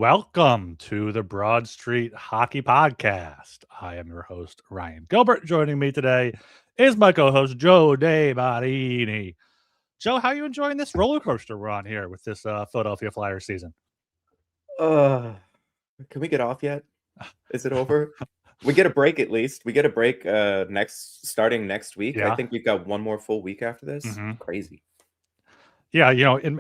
welcome to the Broad Street Hockey Podcast. I am your host, Ryan Gilbert. Joining me today is my co-host, Joe DeMarini. Joe, how are you enjoying this roller coaster we're on here with this Philadelphia Flyers season? Can we get off yet? Is it over? We get a break at least. We get a break starting next week. Yeah. I think we've got one more full week after this. Mhm. Crazy. Yeah,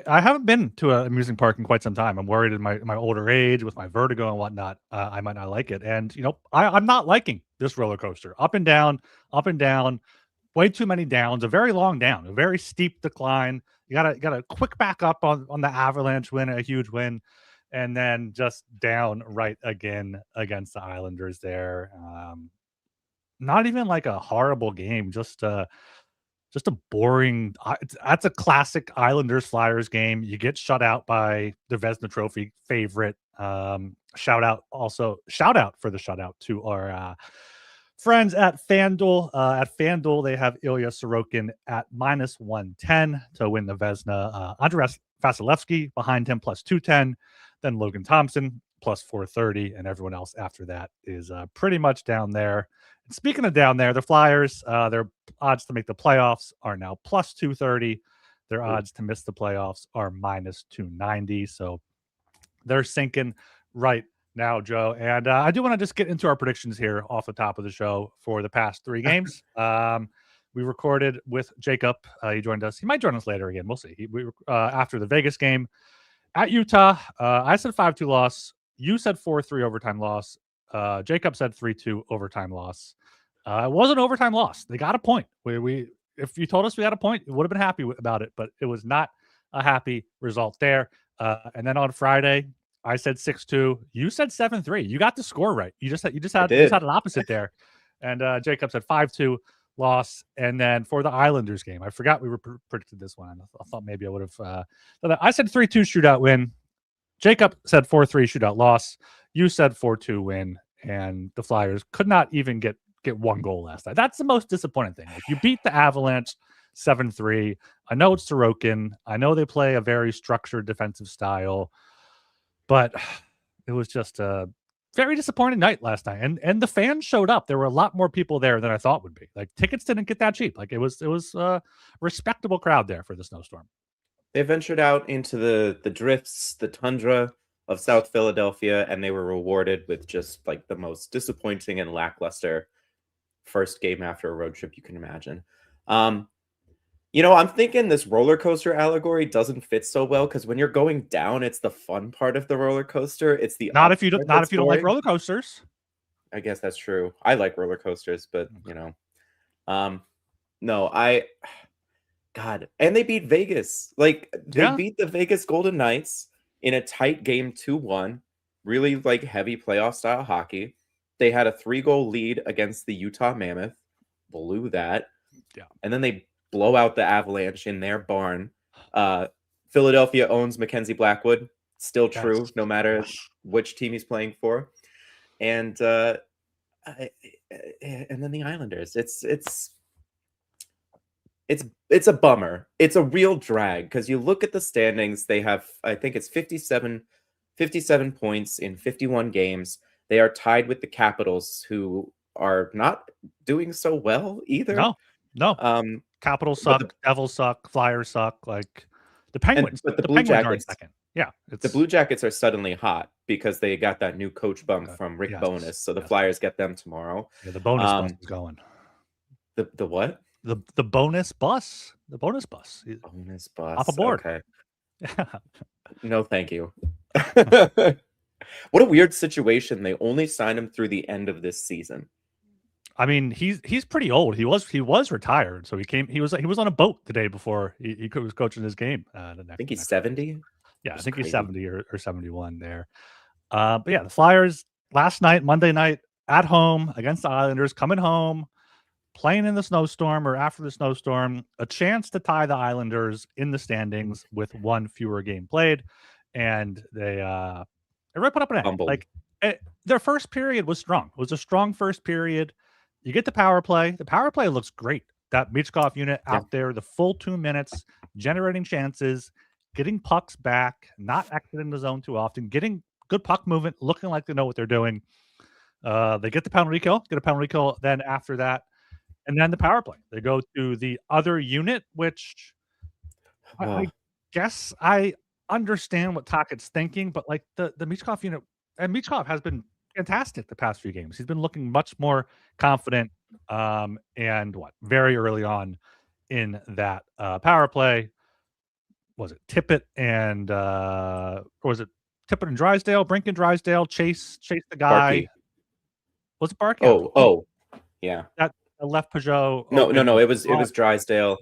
I haven't been to an amusement park in quite some time. I'm worried in my older age with my vertigo and whatnot, I might not like it. And I'm not liking this roller coaster. Up and down, way too many downs, a very long down, a very steep decline. You got a quick back up on the Avalanche win, a huge win, and then just down right again against the Islanders there. Not even like a horrible game, just a boring. That's a classic Islanders Flyers game. You get shut out by the Vezina Trophy favorite. Shout out for the shutout to our friends at FanDuel. At FanDuel, they have Ilya Sorokin at -110 to win the Vezina. Andrei Vasilevsky behind him +210. Then Logan Thompson +430, and everyone else after that is pretty much down there. Speaking of down there, the Flyers, their odds to make the playoffs are now +230. Their odds to miss the playoffs are -290. So they're sinking right now, Joe. And I do want to just get into our predictions here off the top of the show for the past three games. We recorded with Jacob. He joined us. He might join us later again. We'll see. After the Vegas game at Utah, I said 5-2 loss. You said 4-3 overtime loss. Jacob said 3-2 overtime loss. It was an overtime loss. They got a point. If you told us we had a point, we would have been happy about it, but it was not a happy result there. And then on Friday, I said 6-2. You said 7-3. You got the score right. You just had an opposite there. And Jacob said 5-2 loss. And then for the Islanders game, I forgot we were predicted this one. I thought maybe I would have. I said 3-2 shootout win. Jacob said 4-3 shootout loss. You said 4-2 win, and the Flyers could not even get one goal last night. That's the most disappointing thing. Like, you beat the Avalanche 7-3. I know it's Sorokin. I know they play a very structured defensive style, but it was just a very disappointing night last night. And the fans showed up. There were a lot more people there than I thought would be. Like, tickets didn't get that cheap. Like, it was a respectable crowd there for the snowstorm. They ventured out into the drifts, the tundra of South Philadelphia, and they were rewarded with just like the most disappointing and lackluster first game after a road trip you can imagine. I'm thinking this roller coaster allegory doesn't fit so well because when you're going down, it's the fun part of the roller coaster. It's the not if you don't like roller coasters. I guess that's true. I like roller coasters, but God, and they beat Vegas. Like, they beat the Vegas Golden Knights in a tight game 2-1, really like heavy playoff style hockey. They had a 3-goal lead against the Utah Mammoth, blew that. Yeah. And then they blow out the Avalanche in their barn. Philadelphia owns Mackenzie Blackwood. Still true, no matter which team he's playing for. And then the Islanders. It's a bummer. It's a real drag because you look at the standings. They have, I think it's 57 points in 51 games. They are tied with the Capitals, who are not doing so well either. No. Capitals suck. Devils suck. Flyers suck. Like the Penguins. But the Blue Jackets are second. Yeah. The Blue Jackets are suddenly hot because they got that new coach bump from Rick Bowness. So the Flyers get them tomorrow. Yeah, the bonus bus is going. The what? The bonus bus. The bonus bus. Bonus bus. Hop aboard. Okay. No, thank you. What a weird situation. They only signed him through the end of this season. I mean, he's pretty old. He was retired, so he was on a boat the day before he was coaching his game. I think he's 70. Yeah, I think he's 70 or 71 there. But yeah, the Flyers last night, Monday night, at home against the Islanders, coming home, playing in the snowstorm or after the snowstorm, a chance to tie the Islanders in the standings with one fewer game played, and they really put up an act. Like, their first period was strong. It was a strong first period. You get the power play. The power play looks great. That Michkov unit out there, the full 2 minutes, generating chances, getting pucks back, not exiting the zone too often, getting good puck movement, looking like they know what they're doing. They get a penalty kill. Then after that, and then the power play. They go to the other unit, which I Oh, guess I understand what Tockett's thinking, but like the Michkov unit, and Michkov has been fantastic the past few games. He's been looking much more confident, and very early on in that power play. Was it Tippett and or was it Tippett and Drysdale, Brink and Drysdale chase the guy? Barkey. Was it Bark? Yeah. Oh, oh, yeah. That left Peugeot No, no, open. no. It was Drysdale.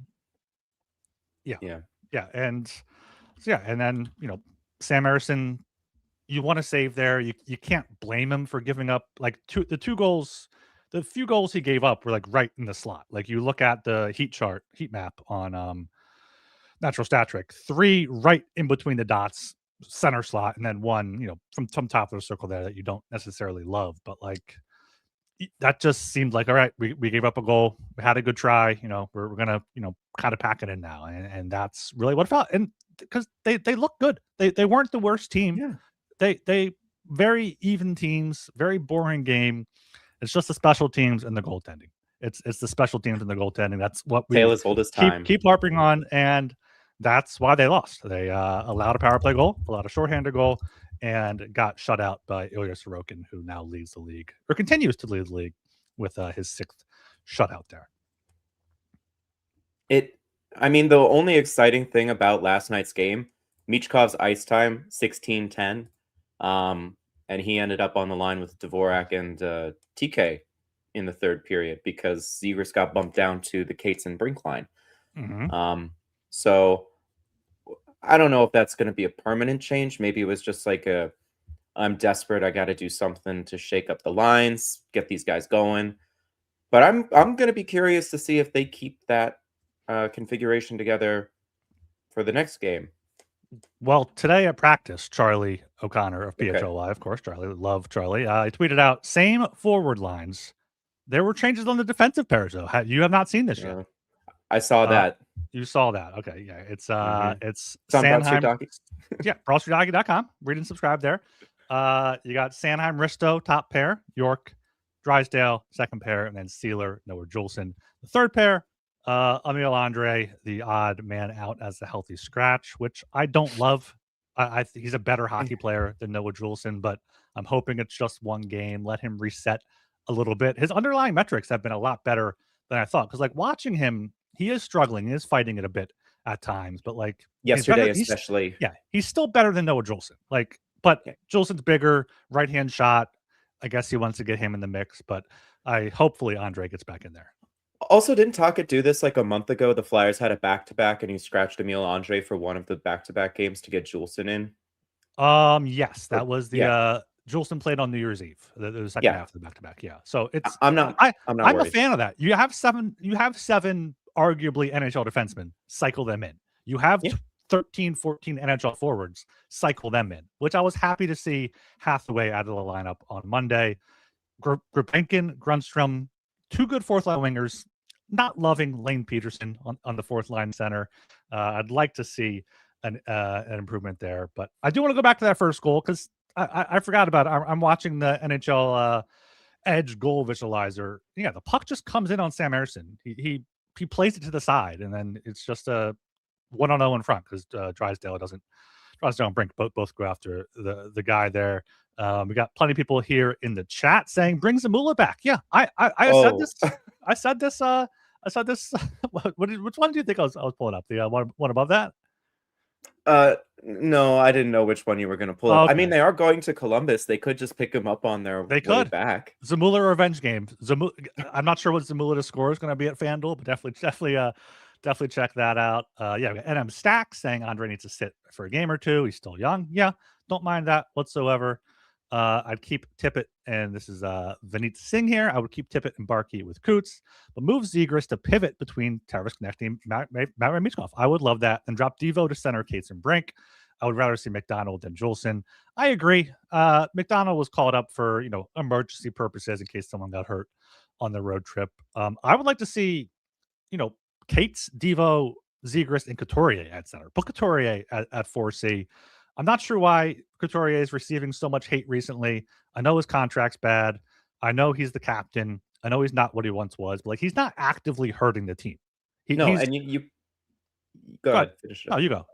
Yeah, Yeah. yeah, and so yeah, and then Sam Emerson, you want to save there. You can't blame him for giving up like two goals. The few goals he gave up were like right in the slot. Like you look at the heat map on Natural Stat Trick, 3 right in between the dots, center slot, and then 1 from some top of the circle there that you don't necessarily love, but like that just seemed like all right. We gave up a goal. We had a good try. We're gonna kind of pack it in now, and that's really what it felt. And because they look good, they weren't the worst team. Yeah. They very even teams, very boring game. It's just the special teams and the goaltending. It's the special teams and the goaltending. That's what we Tale as old as time. keep harping on, and that's why they lost. They allowed a power play goal, allowed a shorthanded goal, and got shut out by Ilya Sorokin, who now leads the league or continues to lead the league with his 6th shutout there. I mean, the only exciting thing about last night's game, Michkov's ice time 16-10, and he ended up on the line with Dvorak and TK in the third period because Zegras got bumped down to the Cates and Brink line. So I don't know if that's going to be a permanent change. Maybe it was just like I'm desperate. I got to do something to shake up the lines, get these guys going. But I'm going to be curious to see if they keep that configuration together for the next game. Well, today at practice, Charlie O'Connor of PHLY, of course, Charlie, love Charlie. He tweeted out, same forward lines. There were changes on the defensive pairs, though. You have not seen this yet. I saw that. You saw that. Okay. Yeah. It's Sanheim. Yeah. BrawlStreetHockey.com. Read and subscribe there. You got Sanheim Risto, top pair, York, Drysdale, second pair, and then Sealer, Noah Juleson. The third pair, Emil Andre, the odd man out as the healthy scratch, which I don't love. I think he's a better hockey player than Noah Juleson, but I'm hoping it's just one game. Let him reset a little bit. His underlying metrics have been a lot better than I thought. Because like watching him, he is struggling. He is fighting it a bit at times, but like yesterday, especially. He's still better than Noah Juleson. Like, but Juleson's bigger, right hand shot. I guess he wants to get him in the mix, but hopefully Andre gets back in there. Also, didn't Tocchet do this like a month ago? The Flyers had a back-to-back, and he scratched Emil Andre for one of the back-to-back games to get Juleson in. Yes, that was the Juleson played on New Year's Eve, the second half of the back-to-back. Yeah, so it's I'm a fan of that. You have seven arguably NHL defensemen, cycle them in. You have 13, 14 NHL forwards, cycle them in, which I was happy to see Hathaway out of the lineup on Monday. Grubenkin, Grundstrom, 2 good fourth line wingers. Not loving Lane Peterson on the fourth line center. I'd like to see an improvement there, but I do want to go back to that first goal because I forgot about it. I'm watching the NHL Edge goal visualizer. Yeah, the puck just comes in on Sam Emerson. He plays it to the side, and then it's just a 1-on-0 in front because Drysdale and Brink both go after the guy there. We got plenty of people here in the chat saying bring Zamula back. Yeah, I said this. I said this. Which one do you think I was pulling up? The one above that? No, I didn't know which one you were going to pull up. Okay. I mean, they are going to Columbus. They could just pick him up on their way back. Zamula revenge game. I'm not sure what Zamula score is going to be at FanDuel, but definitely check that out. We got NM Stack saying Andre needs to sit for a game or two. He's still young. Yeah, don't mind that whatsoever. I'd keep Tippett, and this is Vineet Singh here. I would keep Tippett and Barkey with Coots, but move Zegras to pivot between Travis Konecny and Matvei Michkov. I would love that. And drop Devo to center Cates and Brink. I would rather see McDonald than Juleson. I agree. McDonald was called up for emergency purposes in case someone got hurt on the road trip. I would like to see Cates, Devo, Zegras, and Couturier at center. Put Couturier at 4C. I'm not sure why Couturier is receiving so much hate recently. I know his contract's bad. I know he's the captain. I know he's not what he once was, but like he's not actively hurting the team. No, He's and you go God. ahead, finish it No, up. you go.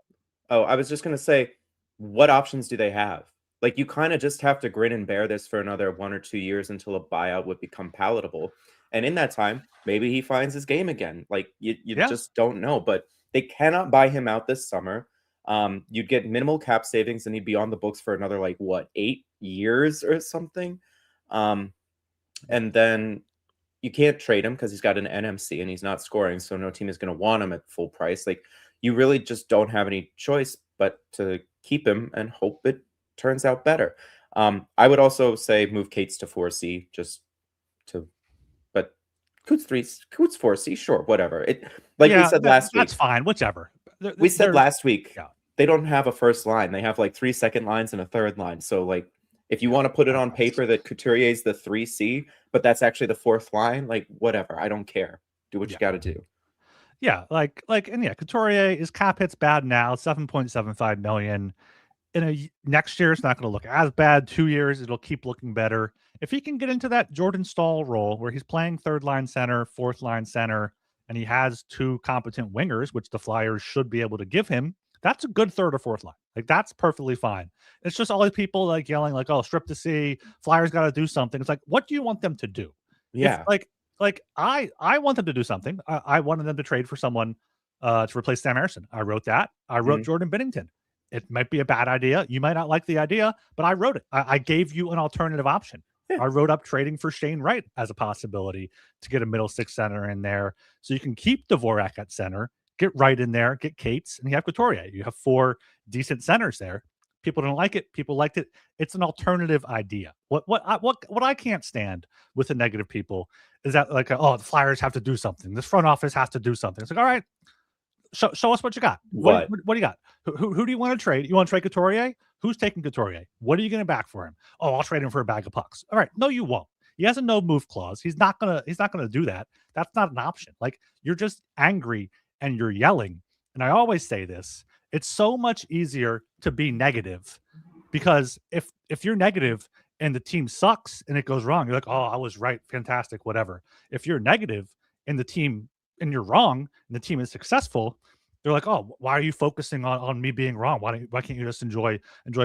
Oh, I was just gonna say, what options do they have? Like, you kind of just have to grin and bear this for another 1 or 2 years until a buyout would become palatable. And in that time, maybe he finds his game again. Like, you Yeah, just don't know. But they cannot buy him out this summer. You'd get minimal cap savings, and he'd be on the books for another like what 8 years or something. Um, and then you can't trade him because he's got an NMC and he's not scoring, so no team is going to want him at full price. Like, you really just don't have any choice but to keep him and hope it turns out better. I would also say move Cates to 4C just to, but Coots 4C, sure, whatever. It like we yeah, said last that's week. fine. Whichever. We said last week Yeah, they don't have a first line. They have like 3 second lines and a third line. So like if you yeah. want to put it on paper that Couturier is the 3C, but that's actually the fourth line, like whatever. I don't care. Do what Yeah. you got to do. Yeah, and yeah, Couturier is cap hit's bad now, 7.75 million. Next year, it's not going to look as bad. 2 years, it'll keep looking better. If he can get into that Jordan Stahl role where he's playing third line center, fourth line center, and he has two competent wingers, which the Flyers should be able to give him, that's a good third or fourth line. Like that's perfectly fine. It's just all these people like yelling like, "Oh, strip to C, Flyers got to do something." It's like, what do you want them to do? If Yeah. I want them to do something. I wanted them to trade for someone to replace Sam Harrison. I wrote that. I wrote Mhm. Jordan Binnington. It might be a bad idea. You might not like the idea, but I wrote it. I gave you an alternative option. Yeah. I wrote up trading for Shane Wright as a possibility to get a middle six center in there. So you can keep Dvorak at center, get Wright in there, get Cates, and you have Couturier. You have 4 decent centers there. People don't like it. People liked it. It's an alternative idea. What I can't stand with the negative people is that like, oh, the Flyers have to do something. This front office has to do something. It's like, all right, show us what you got. What? What do you got? Who do you want to trade? You want to trade Couturier? Who's taking Couturier? What are you going to back for him? Oh, I'll trade him for a bag of pucks. All right, no, you won't. He has a no move clause. He's not gonna do that. That's not an option. Like you're just angry and you're yelling. And I always say this: it's so much easier to be negative because if you're negative and the team sucks and it goes wrong, you're like, oh, I was right, fantastic, whatever. If you're negative and the team and you're wrong and the team is successful, they're like, oh, why are you focusing on me being wrong? Why can't you just enjoy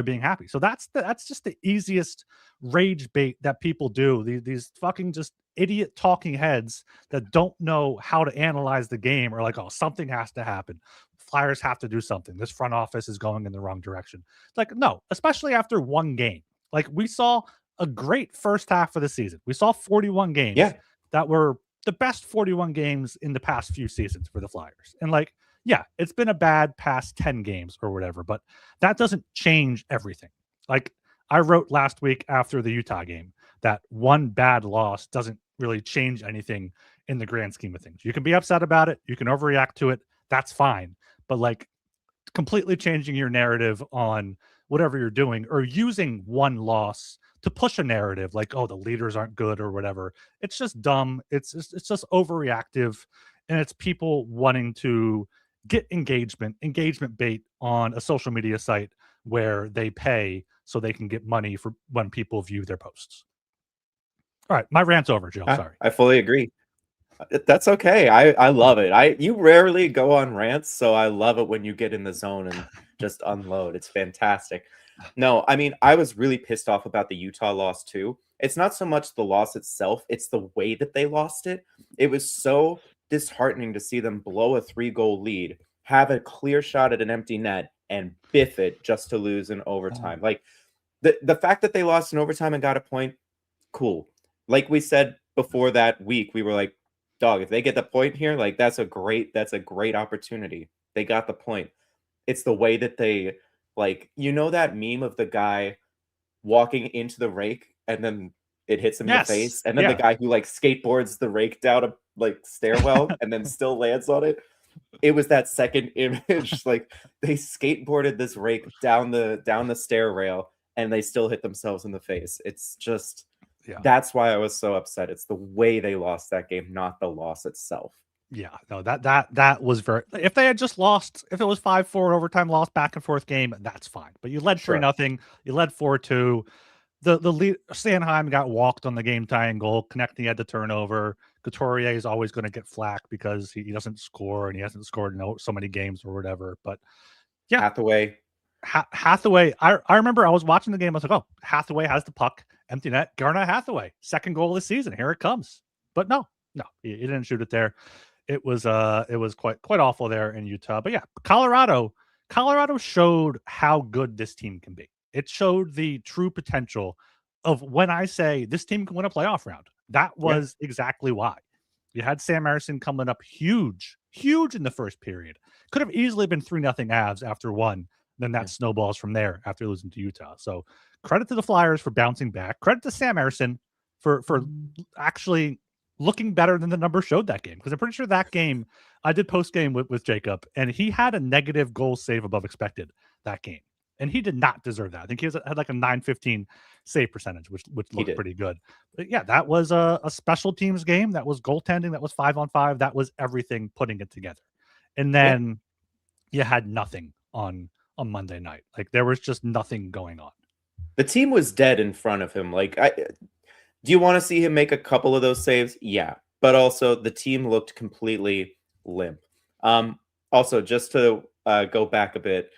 being happy? So that's just the easiest rage bait that people do. These fucking just idiot talking heads that don't know how to analyze the game are like, oh, something has to happen. Flyers have to do something. This front office is going in the wrong direction. It's like, no, especially after one game. Like we saw a great first half of the season. We saw 41 games Yeah. that were the best 41 games in the past few seasons for the Flyers. And like, yeah, it's been a bad past 10 games or whatever, but that doesn't change everything. Like I wrote last week after the Utah game that one bad loss doesn't really change anything in the grand scheme of things. You can be upset about it, you can overreact to it, that's fine. But like completely changing your narrative on whatever you're doing or using one loss to push a narrative like, oh, the leaders aren't good or whatever. It's just dumb. It's just overreactive, and it's people wanting to get engagement bait on a social media site where they pay so they can get money for when people view their posts. All right, my rant's over, Joe. Sorry. I fully agree. That's okay. I love it. You rarely go on rants, so I love it when you get in the zone and just unload. It's fantastic. No, I mean, I was really pissed off about the Utah loss too. It's not so much the loss itself, it's the way that they lost it. It was so disheartening to see them blow a 3-goal lead, have a clear shot at an empty net, and biff it just to lose in overtime. Like the fact that they lost in overtime and got a point, cool. Like we said before that week, we were like, dog, if they get the point here, like that's a great opportunity. They got the point. It's the way that they like, that meme of the guy walking into the rake and then it hits him in the face, and then the guy who like skateboards the rake down a like stairwell and then still lands on it. It was that second image. Like they skateboarded this rake down the stair rail and they still hit themselves in the face. It's just that's why I was so upset. It's the way they lost that game, not the loss itself. Yeah, no, that was very. If they had just lost, if it was 5-4 overtime, lost back and forth game, that's fine. But you led 3 Sure. nothing, you led 4-2. The lead, Sanheim got walked on the game tying goal. Connecting had the turnover. Couturier is always going to get flack because he doesn't score and he hasn't scored in so many games or whatever. But yeah, Hathaway. Hathaway. I remember I was watching the game. I was like, oh, Hathaway has the puck, empty net. Garnet Hathaway, second goal of the season. Here it comes. But no, he didn't shoot it there. It was quite awful there in Utah. But yeah, Colorado showed how good this team can be. It showed the true potential of when I say this team can win a playoff round. That Yeah. was exactly why. You had Sam Harrison coming up huge in the first period. Could have easily been 3-0 Avs after one. Then that snowballs from there after losing to Utah. So credit to the Flyers for bouncing back. Credit to Sam Harrison for actually looking better than the numbers showed that game. Because I'm pretty sure that game, I did post game with Jacob, and he had a negative goal save above expected that game. And he did not deserve that. I think he had like a 915 save percentage, which looked pretty good. But yeah, that was a special teams game. That was goaltending. That was 5-on-5. That was everything putting it together. And then you had nothing on Monday night. Like there was just nothing going on. The team was dead in front of him. Like, do you want to see him make a couple of those saves? Yeah. But also the team looked completely limp. Also, just to go back a bit,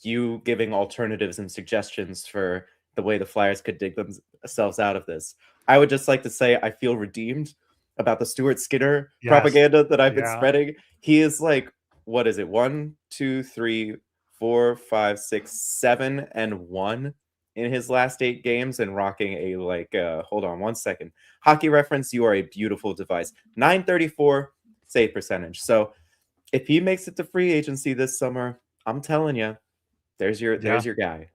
you giving alternatives and suggestions for the way the Flyers could dig themselves out of this. I would just like to say I feel redeemed about the Stuart Skinner propaganda that I've been spreading. He is like, what is it? 1, 2, 3, 4, 5, 6, 7, and 1 in his last 8 games, and rocking a hold on one second. Hockey Reference, you are a beautiful device. 934 save percentage. So if he makes it to free agency this summer, I'm telling you, there's your guy.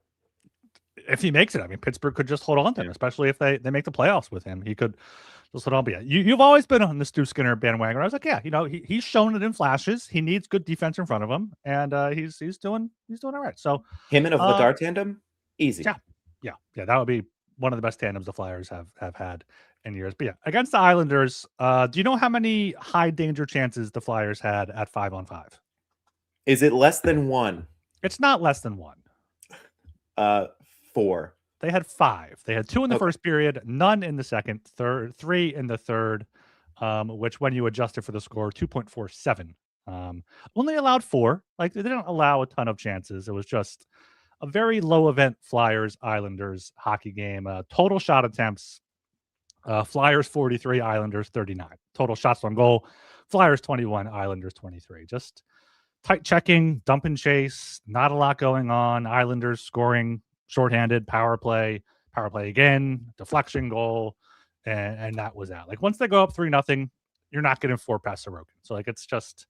If he makes it, I mean, Pittsburgh could just hold on to him, especially if they make the playoffs with him. He could just hold on. But yeah, you've always been on the Stu Skinner bandwagon. I was like, yeah, he's shown it in flashes. He needs good defense in front of him, and he's doing all right. So him and a Vladar tandem, easy. Yeah. That would be one of the best tandems the Flyers have had in years. But yeah, against the Islanders, do you know how many high danger chances the Flyers had at 5-on-5? Is it less than 1? It's not less than 1. 4. They had 5. They had 2 in the first period, none in the second, 3 in the third, which when you adjust it for the score, 2.47. Only allowed 4. Like they didn't allow a ton of chances. It was just a very low event Flyers Islanders hockey game. Total shot attempts, Flyers 43, Islanders 39. Total shots on goal, Flyers 21, Islanders 23. Just tight checking, dump and chase, not a lot going on. Islanders scoring shorthanded, power play again, deflection goal, and that was out. Like once they go up 3-0, you're not getting 4 past Sorokin. So like it's just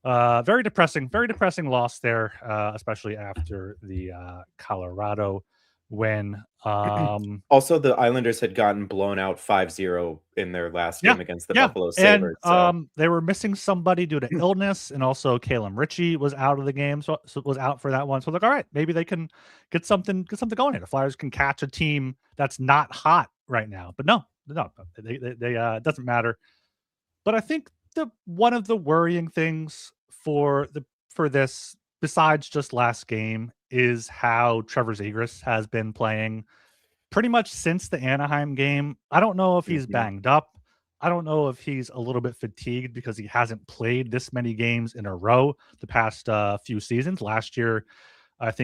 very depressing loss there, especially after the Colorado win. Also, the Islanders had gotten blown out 5-0 in their last game against the Buffalo Sabres. And they were missing somebody due to illness, and also Caleb Ritchie was out of the game, so was out for that one. So like, all right, maybe they can get something going here. The Flyers can catch a team that's not hot right now, but no, they it doesn't matter. But I think one of the worrying things for this, besides just last game, is how Trevor Zegras has been playing pretty much since the Anaheim game. I don't know if he's banged up. I don't know if he's a little bit fatigued because he hasn't played this many games in a row the past few seasons. Last year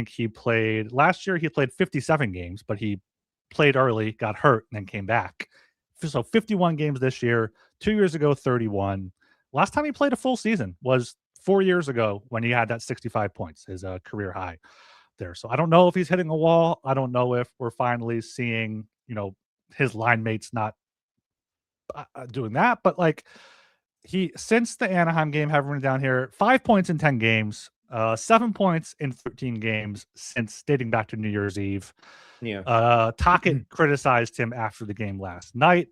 he played 57 games, but he played early, got hurt, and then came back. So 51 games this year. 2 years ago, 31. Last time he played a full season was 4 years ago when he had that 65 points, his career high there. So I don't know if he's hitting a wall. I don't know if we're finally seeing, his line mates not doing that. But like since the Anaheim game, having run down here, 5 points in 10 games, 7 points in 13 games since dating back to New Year's Eve. Yeah. Tocchet criticized him after the game last night.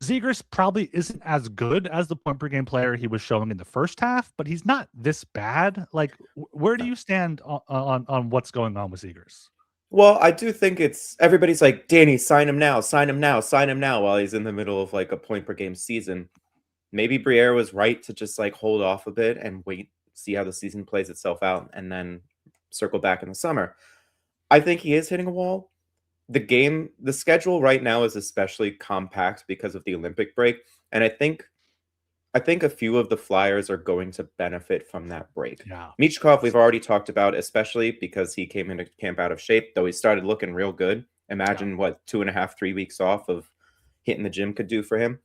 Zegras probably isn't as good as the point per game player he was showing in the first half, but he's not this bad. Like, where do you stand on what's going on with Zegras? Well, I do think it's everybody's like, Danny, sign him now, sign him now, sign him now, while he's in the middle of like a point per game season. Maybe Briere was right to just like hold off a bit and wait, see how the season plays itself out, and then circle back in the summer. I think he is hitting a wall. The schedule right now is especially compact because of the Olympic break, and I think a few of the Flyers are going to benefit from that break. Yeah. Michkov, we've already talked about, especially because he came into camp out of shape, though he started looking real good. Yeah. Imagine what 2.5, 3 weeks off of hitting the gym could do for him.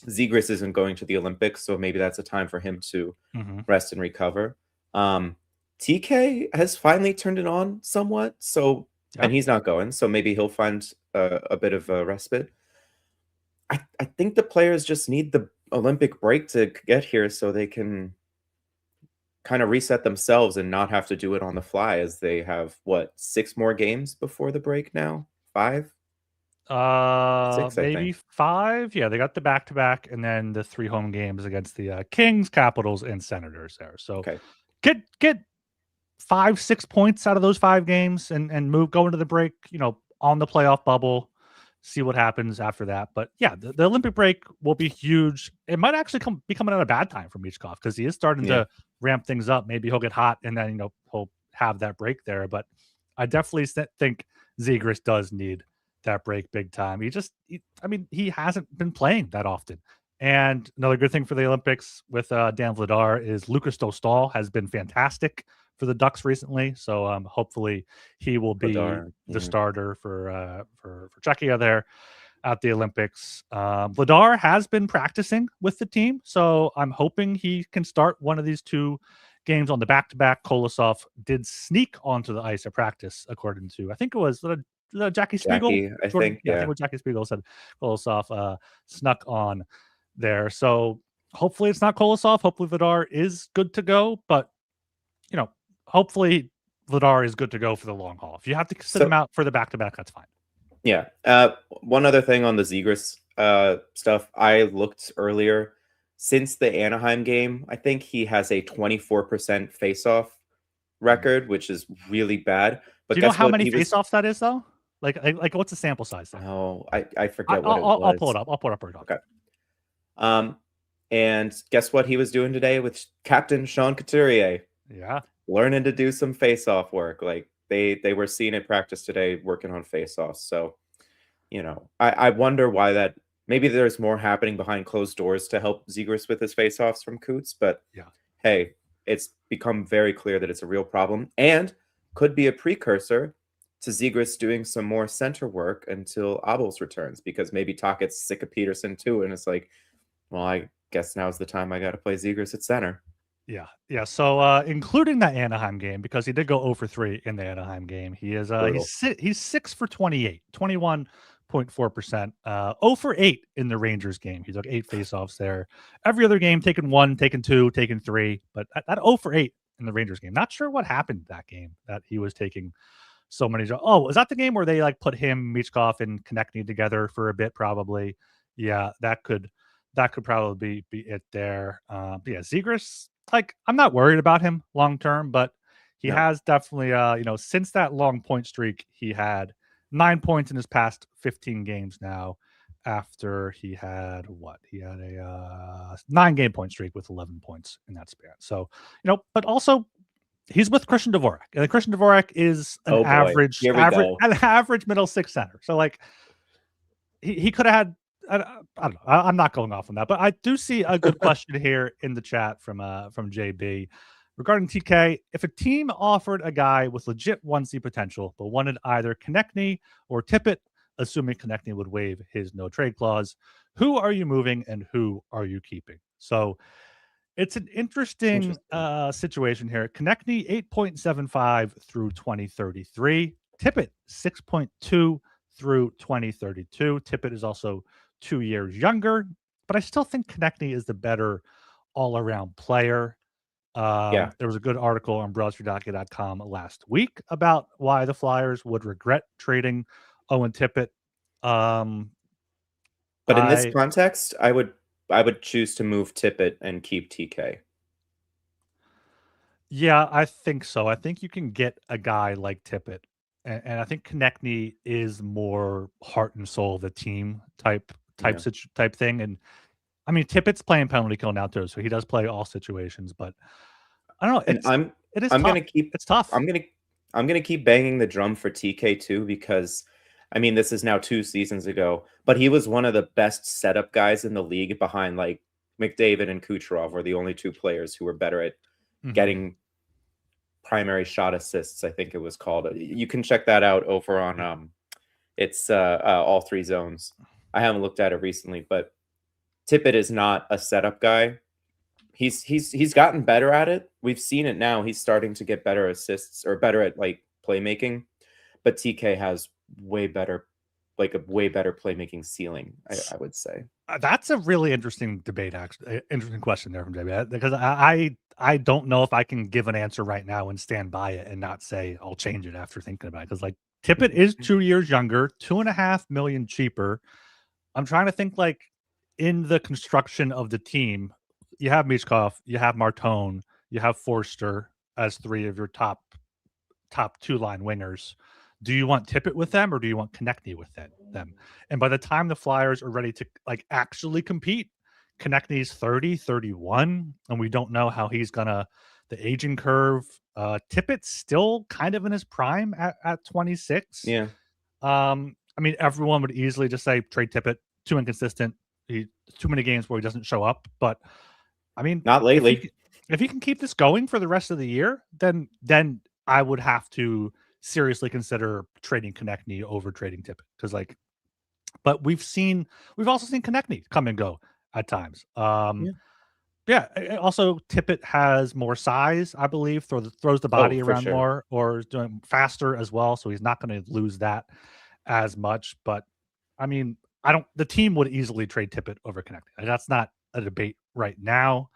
Zegras isn't going to the Olympics, so maybe that's a time for him to Hmm. rest and recover. TK has finally turned it on somewhat, so Yeah. and he's not going, so maybe he'll find a bit of a respite. I think the players just need the Olympic break to get here so they can kind of reset themselves and not have to do it on the fly as they have what, 6 more games before the break now? 5? 6, I Maybe think. 5. Yeah, they got the back-to-back and then the 3 home games against the, Kings, Capitals, and Senators there. So Okay. get 5, 6 points out of those 5 games and go into the break, on the playoff bubble, see what happens after that. But yeah, the Olympic break will be huge. It might actually be coming at a bad time for Michkov because he is starting Yeah. to ramp things up. Maybe he'll get hot and then, he'll have that break there. But I definitely think Zegras does need that break big time. I mean, he hasn't been playing that often. And another good thing for the Olympics with Dan Vladar is Lucas Dostal has been fantastic for the Ducks recently. So hopefully he will be Vladar. the Yeah. starter for Czechia there at the Olympics. Vladar has been practicing with the team, so I'm hoping he can start one of these 2 games on the back-to-back. Kolosov did sneak onto the ice at practice, according to I think it was Jackie Spiegel. Jackie, I Jordan, think. yeah, I think Yeah. what Jackie Spiegel said. Kolosov snuck on there, so hopefully it's not Kolosov. Hopefully Vladar is good to go, but you know, hopefully Vladar is good to go for the long haul. If you have to sit him So out for the back to back, that's fine. yeah. One other thing on the Zegras stuff. I looked earlier. Since the Anaheim game, I think he has a 24% face-off Mm. record, which is really bad. Do But you know guess how what? many He was faceoffs that is though? Like what's the sample size there? Oh, I forget what it I'll pull was. it up. I'll pull it up for you. Okay. Um, and guess what he was doing today with Captain Sean Couturier? Yeah. Learning to do some face-off work. Like they were seen at practice today working on face-offs. So, I wonder why that maybe there's more happening behind closed doors to help Zegras with his face-offs from Coots, but Yeah. hey, it's become very clear that it's a real problem and could be a precursor to Zegras doing some more center work until Abels returns, because maybe Tockett's sick of Peterson too, and it's like, well, I guess now's the time I got to play Zegras at center. Yeah. Yeah. So including that Anaheim game, because he did go 0 for 3 in the Anaheim game, he is Brutal. he's 6 for 28, 21.4%. 0 for 8 in the Rangers game. He took 8 faceoffs there. Every other game, taken 1, taken 2, taken 3, but that 0 for 8 in the Rangers game. Not sure what happened that game that he was taking so many. Oh, was that the game where they like put him, Michkov, and Konechny together for a bit? Probably. Yeah, that could probably be it there. But yeah, Zegras, like I'm not worried about him long term, but he No. has definitely since that long point streak he had 9 points in his past 15 games now. After he had what? He had a 9 game point streak with 11 points in that span. So, but also he's with Christian Dvorak, and Christian Dvorak is an Oh boy. average, Here we average, go. an average middle six center. So like he could have had. I don't know. I'm not going off on that, but I do see a good question here in the chat from JB regarding TK. If a team offered a guy with legit 1C potential, but wanted either Konechny or Tippett, assuming Konechny would waive his no trade clause, who are you moving and who are you keeping? So it's an interesting Interesting. situation here. Konechny 8.75 through 2033. Tippett 6.2 through 2032. Tippett is also 2 years younger, but I still think Konechny is the better all-around player. Yeah. There was a good article on broadstreethockey.com last week about why the Flyers would regret trading Owen Tippett. Um, But in this I context, I would choose to move Tippett and keep TK. Yeah, I think so. I think you can get a guy like Tippett and I think Konechny is more heart and soul of the team Yeah. type thing. And I mean, Tippett's playing penalty kill now too, so he does play all situations. But I don't know. And It is I'm tough. gonna keep It's tough. I'm gonna keep banging the drum for TK too, because I mean this is now 2 seasons ago, but he was one of the best setup guys in the league behind like McDavid and Kucherov were the only two players who were better at Mhm. getting primary shot assists, I think it was called. You can check that out over on it's all three zones. I haven't looked at it recently, but Tippett is not a setup guy. He's gotten better at it. We've seen it now. He's starting to get better assists or better at like playmaking. But TK has way better, like a way better playmaking ceiling, I would say. That's a really interesting debate, actually. Interesting question there from JB, because I don't know if I can give an answer right now and stand by it and not say I'll change it after thinking about it. Because like Tippett is 2 years younger, 2.5 million cheaper. I'm trying to think like in the construction of the team, you have Michkov, you have Martone, you have Forster as three of your top two line wingers. Do you want Tippett with them or do you want Konechny with them? And by the time the Flyers are ready to like actually compete, Konechny's 30, 31, and we don't know how he's gonna the aging curve. Tippett's still kind of in his prime at 26. Yeah. I mean, everyone would easily just say trade Tippett, too inconsistent. He too many games where he doesn't show up. But I mean, Not lately. if he can keep this going for the rest of the year, then I would have to seriously consider trading Konechny over trading Tippett because but we've also seen Konechny come and go at times. Yeah. Yeah. Also, Tippett has more size, I believe. Throws the Oh, body for around sure. more, or is doing faster as well. So he's not going to lose that as much. But I mean, I don't. The team would easily trade Tippett over Konechny. That's not a debate right now.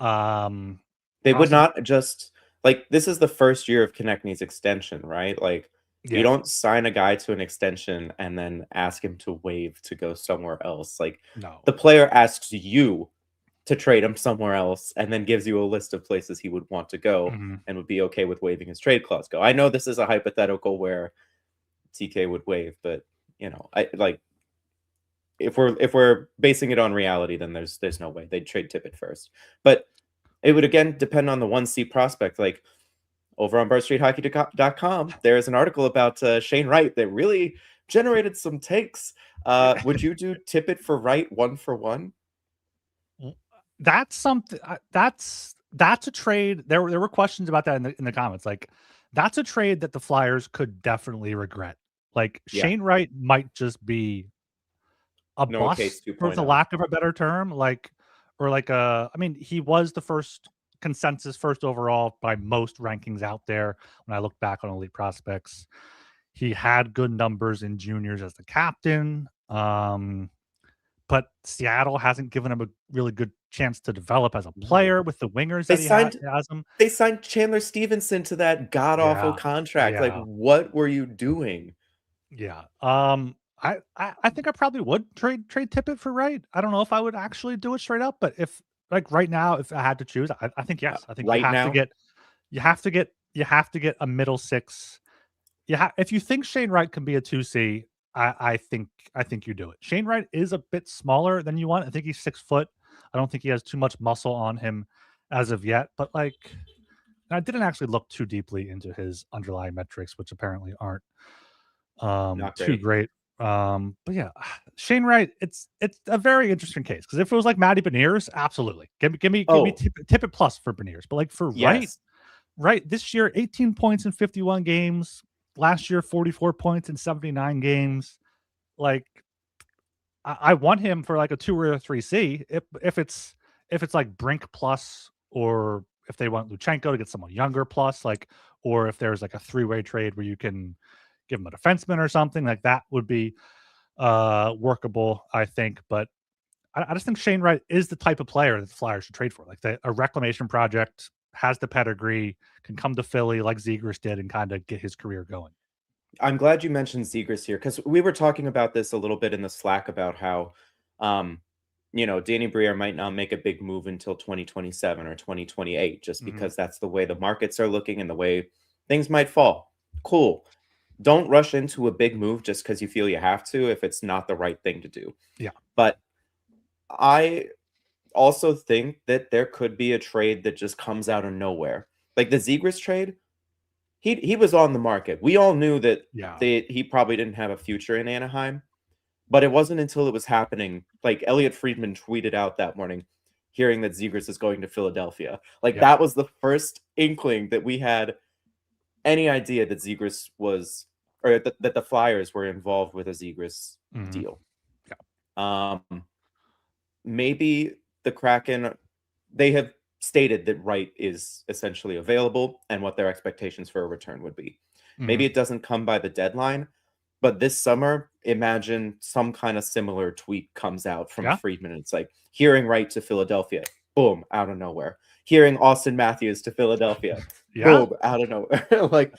They would Also, not just like this is the first year of Konechny's extension, right? Like you yeah, don't sign a guy to an extension and then ask him to waive to go somewhere else. Like no. the player asks you to trade him somewhere else and then gives you a list of places he would want to go Mhm. and would be okay with waiving his trade clause go. I know this is a hypothetical where TK would waive, but you know, I like if we're basing it on reality, then there's no way they'd trade Tippett first. But it would again depend on the 1C prospect. Like over on BarStreetHockey.com, there's an article about Shane Wright that really generated some takes. Would you do Tippett for Wright 1-for-1? That's something. That's a trade. There were questions about that in the comments. Like, that's a trade that the Flyers could definitely regret. Like Yeah, Shane Wright might just be a Noah Case bust for the 2.0. lack of a better term. Like, or like a. I mean, he was the first consensus first overall by most rankings out there. When I look back on elite prospects, he had good numbers in juniors as the captain. But Seattle hasn't given him a really good chance to develop as a No. player with the wingers They that signed has him. they signed Chandler Stevenson to that god awful Yeah, contract. Like, yeah, what were you doing? yeah. I think I probably would trade Tippett for Wright. I don't know if I would actually do it straight up, but if like right now, if I had to choose, I think yes. I think Right now, you have to get a middle six. If you think Shane Wright can be a 2C, I think you do it. Shane Wright is a bit smaller than you want. I think he's 6 foot. I don't think he has too much muscle on him as of yet. But like, I didn't actually look too deeply into his underlying metrics, which apparently aren't not too great. great. But yeah, Shane Wright, it's a very interesting case because if it was like Matty Beniers, absolutely, give me Oh, tip it plus for Beniers. But like for Wright, yes. right this year, 18 points in 51 games. Last year, 44 points in 79 games. Like I want him for like a 2 or a 3C. If it's like Brink plus, or if they want Luchenko to get someone younger plus, like, or if there's like a three-way trade where you can give him a defenseman or something like that would be workable, I think. But I just think Shane Wright is the type of player that the Flyers should trade for. Like a reclamation project, has the pedigree, can come to Philly like Zegras did and kind of get his career going. I'm glad you mentioned Zegras here because we were talking about this a little bit in the Slack about how, um, Danny Briere might not make a big move until 2027 or 2028, just Mhm. because that's the way the markets are looking and the way things might fall. Cool. don't rush into a big move just because you feel you have to if it's not the right thing to do. Yeah. But I also think that there could be a trade that just comes out of nowhere. Like the Zegras trade, he was on the market. We all knew that Yeah. he probably didn't have a future in Anaheim, but it wasn't until it was happening. Like Elliot Friedman tweeted out that morning, hearing that Zegras is going to Philadelphia. Like Yeah. that was the first inkling that we had any idea that Zegras was, or that the Flyers were involved with a Zegras deal. Yeah. Maybe the Kraken, they have stated that Wright is essentially available and what their expectations for a return would be. Maybe it doesn't come by the deadline, but this summer, imagine some kind of similar tweet comes out from Friedman. It's like hearing Wright to Philadelphia, boom, out of nowhere. Hearing Austin Matthews to Philadelphia, boom, out of nowhere. Like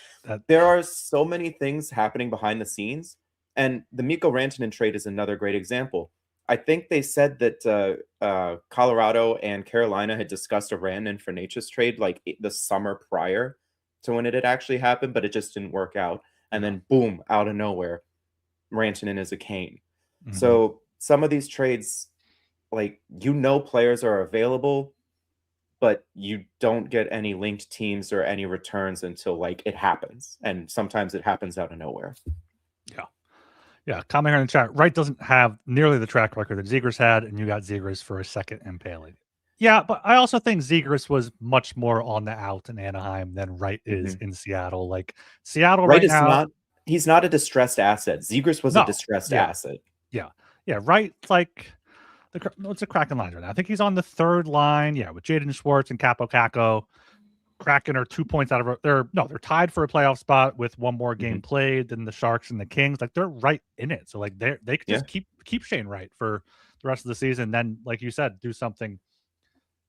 there are so many things happening behind the scenes, and the Mikko Rantanen trade is another great example. I think they said that Colorado and Carolina had discussed a Rantanen for Nature's trade like the summer prior to when it had actually happened, but it just didn't work out. And then boom, out of nowhere, Rantanen is a Kane. So some of these trades, like players are available, but you don't get any linked teams or any returns until like it happens, and sometimes it happens out of nowhere. Yeah, comment here in the chat. Wright doesn't have nearly the track record that Zegras had, and you got Zegras for a second impaling. Yeah, but I also think Zegras was much more on the out in Anaheim than Wright is in Seattle. Like Seattle Wright right is now, he's not a distressed asset. Zegras was a distressed asset. Yeah. Wright, like it's a Kraken line right now. I think he's on the third line. Yeah, with Jaden Schwartz and Capo Caco. Kraken are 2 points out of they're tied for a playoff spot with one more game played than the Sharks and the Kings. Like they're right in it. So like they could just keep Shane Wright for the rest of the season. Then, like you said, do something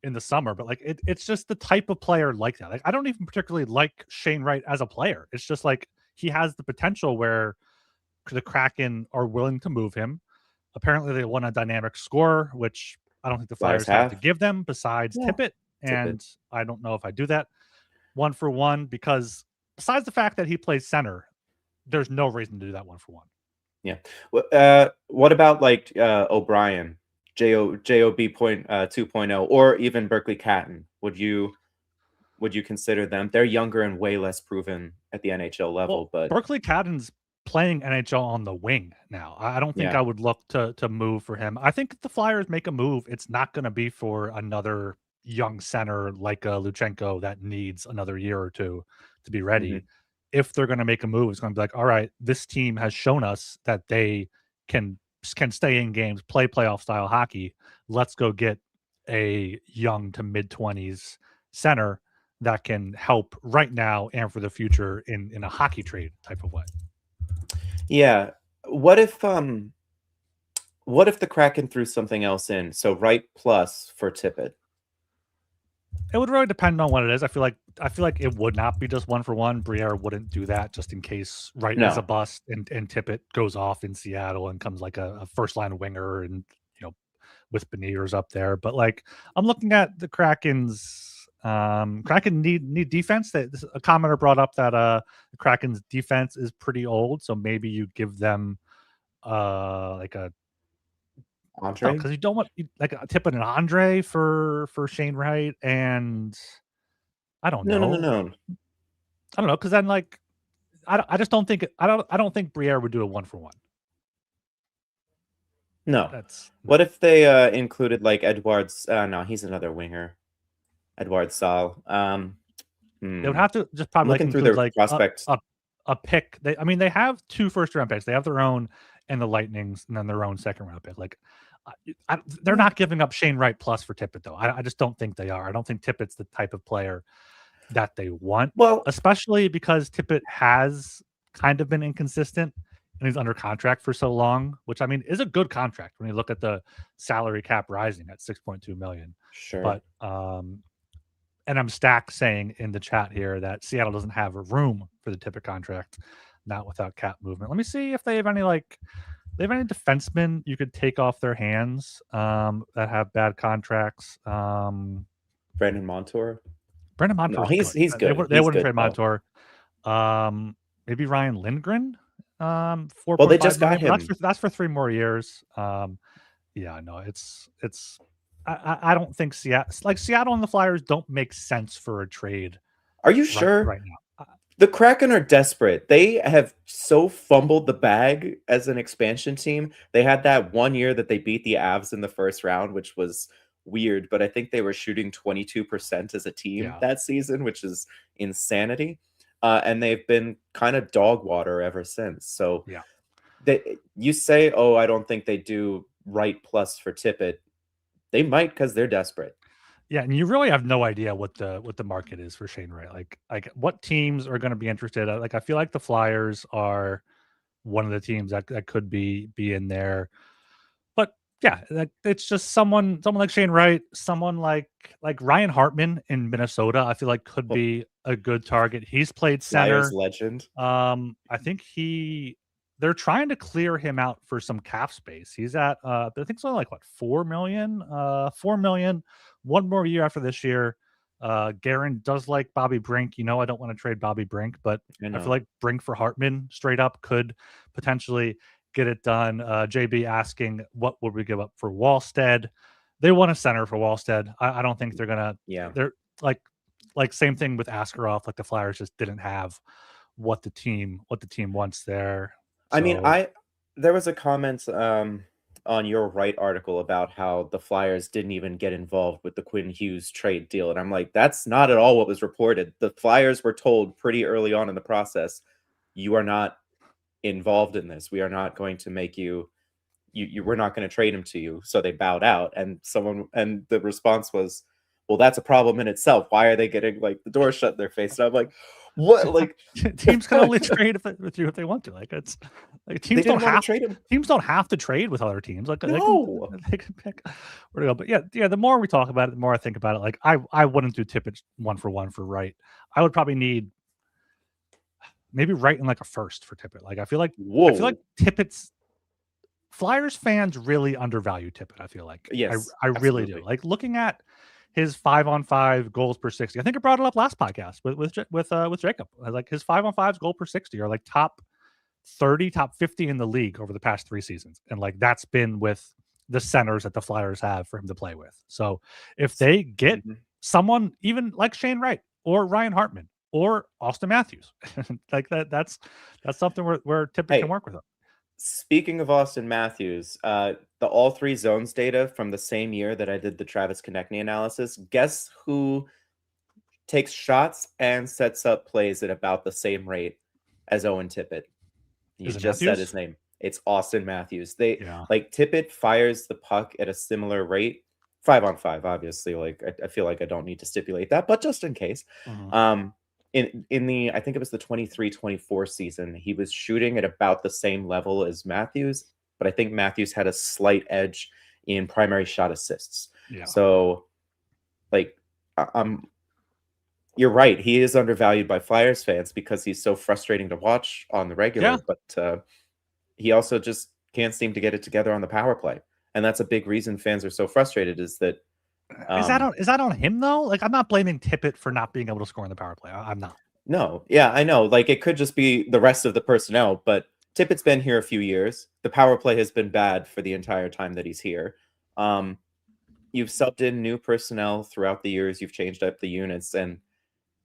in the summer. But like it's just the type of player like that. Like I don't even particularly like Shane Wright as a player. It's just like he has the potential where the Kraken are willing to move him. Apparently they want a dynamic scorer, which I don't think the Flyers have to give them besides Tippett. And I don't know if I do that 1-for-1 because besides the fact that he plays center, there's no reason to do that 1-for-1. Yeah. What about like O'Brien, JOB 2.0, or even Berkeley Catton? Would you consider them? They're younger and way less proven at the NHL level, but Berkeley Catton's playing NHL on the wing now. I don't think I would look to move for him. I think if the Flyers make a move, it's not going to be for another young center like a Luchenko that needs another year or two to be ready. If they're going to make a move, it's going to be like, all right, this team has shown us that they can stay in games, play playoff style hockey. Let's go get a young to mid-20s center that can help right now and for the future in a hockey trade type of way. Yeah. What if the Kraken threw something else in? So Wright plus for Tippett. It would really depend on what it is. I feel like it would not be just 1-for-1. Briere wouldn't do that just in case Wright is a bust and Tippett goes off in Seattle and comes like a first line winger and with Beniers up there. But like I'm looking at the Kraken's Kraken need defense. That a commenter brought up that the Kraken's defense is pretty old, so maybe you give them like a Andre, because you don't want like a Tippett and Andre for Shane Wright, and I don't know. No. I don't know because then like I just don't think I don't think Briere would do a 1-for-1. No. What if they included like Edwards? No, he's another winger. Edward Saul. They would have to just probably looking through their like prospects. A pick. They have 2 first-round picks. They have their own and the Lightnings, and then their own second-round pick. Like they're not giving up Shane Wright plus for Tippett though. I just don't think they are. I don't think Tippett's the type of player that they want. Well, especially because Tippett has kind of been inconsistent and he's under contract for so long, which I mean is a good contract when you look at the salary cap rising at $6.2 million. Sure. But and I'm Stack saying in the chat here that Seattle doesn't have room for the Tippett contract, not without cap movement. Let me see if they have any defensemen you could take off their hands that have bad contracts. Brandon Montour. No, he's good. They wouldn't trade Montour. maybe Ryan Lindgren, Well, they 4.5 just got million, but him. that's for 3 more years. Yeah, no, it's I don't think Seattle and the Flyers don't make sense for a trade Are you sure? right now. The Kraken are desperate. They have so fumbled the bag as an expansion team. They had that one year that they beat the Avs in the first round, which was weird, but I think they were shooting 22% as a team Yeah, that season, which is insanity. And they've been kind of dog water ever since. So yeah. you say, oh, I don't think they do right plus for Tippett. They might because they're desperate. Yeah, and you really have no idea what the market is for Shane Wright. Like what teams are going to be interested. Like I feel like the Flyers are one of the teams that could be in there. But yeah, it's just someone like Shane Wright, someone like Ryan Hartman in Minnesota. I feel like could Oh, be a good target. He's played Flyers center. legend. I think they're trying to clear him out for some cap space. He's at I think it's only like what 4 million, 4 million, one more year after this year. Garen does like Bobby Brink. I don't want to trade Bobby Brink, but I I feel know. like Brink for Hartman straight up could potentially get it done. JB asking what would we give up for Wallstead? They want a center for Wallstead. I don't think they're gonna. Yeah. They're like same thing with Askarov. Like the Flyers just didn't have what the team wants there. I mean, So there was a comment on your right article about how the Flyers didn't even get involved with the Quinn Hughes trade deal, and I'm like, that's not at all what was reported. The Flyers were told pretty early on in the process, you are not involved in this. We are not going to make you we're not going to trade him to you. So they bowed out, and the response was, well, that's a problem in itself. Why are they getting like the door shut in their face? And I'm like, what? Like teams can only trade with you if they want to. Like it's like they didn't want to trade him. teams don't have to trade with other teams. Like No. they can pick where to go. But yeah. The more we talk about it, the more I think about it. Like I wouldn't do Tippett one for Wright. I would probably need maybe Wright in like a first for Tippett. Like I feel like Whoa. Tippett's Flyers fans really undervalue Tippett. I feel like Yes, I really do. absolutely. Like looking at his 5-on-5 goals per 60. I think I brought it up last podcast with Jacob. Like his 5-on-5s goal per 60 are like top 30, top 50 in the league over the past 3 seasons, and like that's been with the centers that the Flyers have for him to play with. So if they get Mhm. someone even like Shane Wright or Ryan Hartman or Austin Matthews, like that's something where Tippett can Hey, work with him. speaking of Austin Matthews, the all three zones data from the same year that I did the Travis Konechny analysis, guess who takes shots and sets up plays at about the same rate as Owen Tippett? You Is it just said Matthews? his name. It's Austin Matthews. They Yeah. like Tippett fires the puck at a similar rate, 5-on-5, obviously. Like I feel like I don't need to stipulate that, but just in case. Mhm. Um, in the I think it was the 23-24 season, he was shooting at about the same level as Matthews, but I think Matthews had a slight edge in primary shot assists. Yeah. So, like, I'm you're right. He is undervalued by Flyers fans because he's so frustrating to watch on the Yeah. regular, but he also just can't seem to get it together on the power play. And that's a big reason fans are so frustrated is that Is that on him though? Like I'm not blaming Tippett for not being able to score in the power play. I'm not. no, yeah, I know. Like it could just be the rest of the personnel, but Tippett's been here a few years. The power play has been bad for the entire time that he's here. Um, you've subbed in new personnel throughout the years. You've changed up the units, and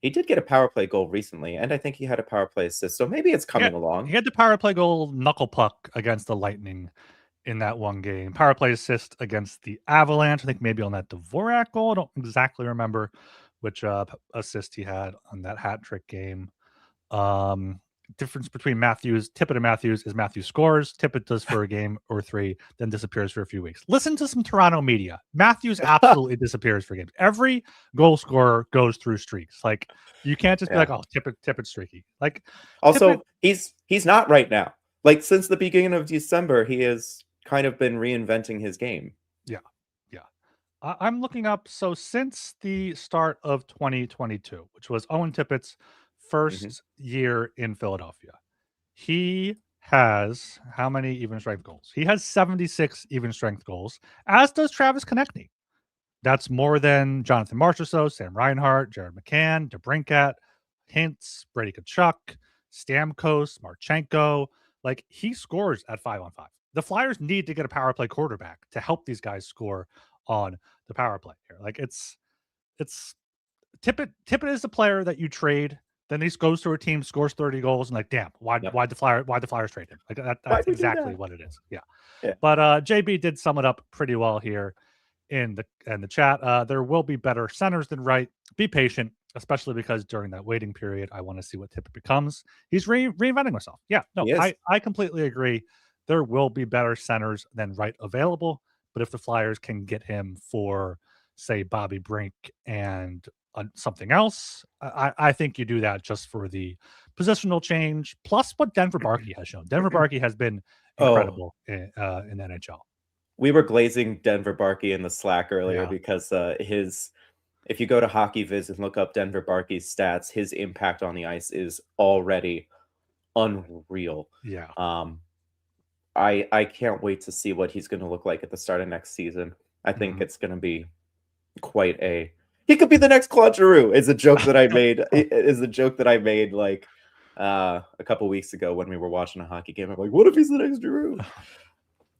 he did get a power play goal recently, and I think he had a power play assist. So maybe it's Yeah, coming along. he had the power play goal knuckle puck against the Lightning in that one game. Power play assist against the Avalanche. I think maybe on that Dvorak goal. I don't exactly remember which assist he had on that hat trick game. Um, Difference between Tippett and Matthews is Matthews scores, Tippett does for a game or 3, then disappears for a few weeks. Listen to some Toronto media. Matthews absolutely disappears for games. Every goal scorer goes through streaks. Like you can't just be Yeah. like, oh, Tippett's streaky. Like Tippett, Also, he's not right now. Like since the beginning of December, he has kind of been reinventing his game. yeah, yeah. I'm looking up. So since the start of 2022, which was Owen Tippett's Mhm. first year in Philadelphia, he has how many even strength goals? He has 76 even strength goals, as does Travis Konechny. That's more than Jonathan Marchessault, Sam Reinhart, Jared McCann, DeBrincat, Hintz, Brady Kachuk, Stamkos, Marchenko. Like, he scores at 5-on-5. The Flyers need to get a power play quarterback to help these guys score on the power play here. Like, it's Tippett is the player that you trade. Then he goes to a team, scores 30 goals, and like, damn, Yep. why'd the Flyers trade him? Like Why'd that's we do exactly that? what it is. Yeah. Yeah. But JB did sum it up pretty well here in the chat. There will be better centers than right. Be patient, especially because during that waiting period, I want to see what Tippett becomes. He's reinventing himself. Yeah, no, He is. I completely agree. There will be better centers than right available, but if the Flyers can get him for, say, Bobby Brink and something else, I think you do that just for the positional change, plus what Denver Barkey has shown. Denver Barkey has been Oh, incredible in the NHL. we were glazing Denver Barkey in the Slack earlier Yeah. because if you go to Hockey Viz and look up Denver Barkey's stats, his impact on the ice is already unreal. Yeah. I can't wait to see what he's going to look like at the start of next season. I think it's going to be quite a. He could be the next Claude Giroux. Is a joke that I made. Is a joke that I made like a couple weeks ago when we were watching a hockey game. I'm like, what if he's the next Giroux?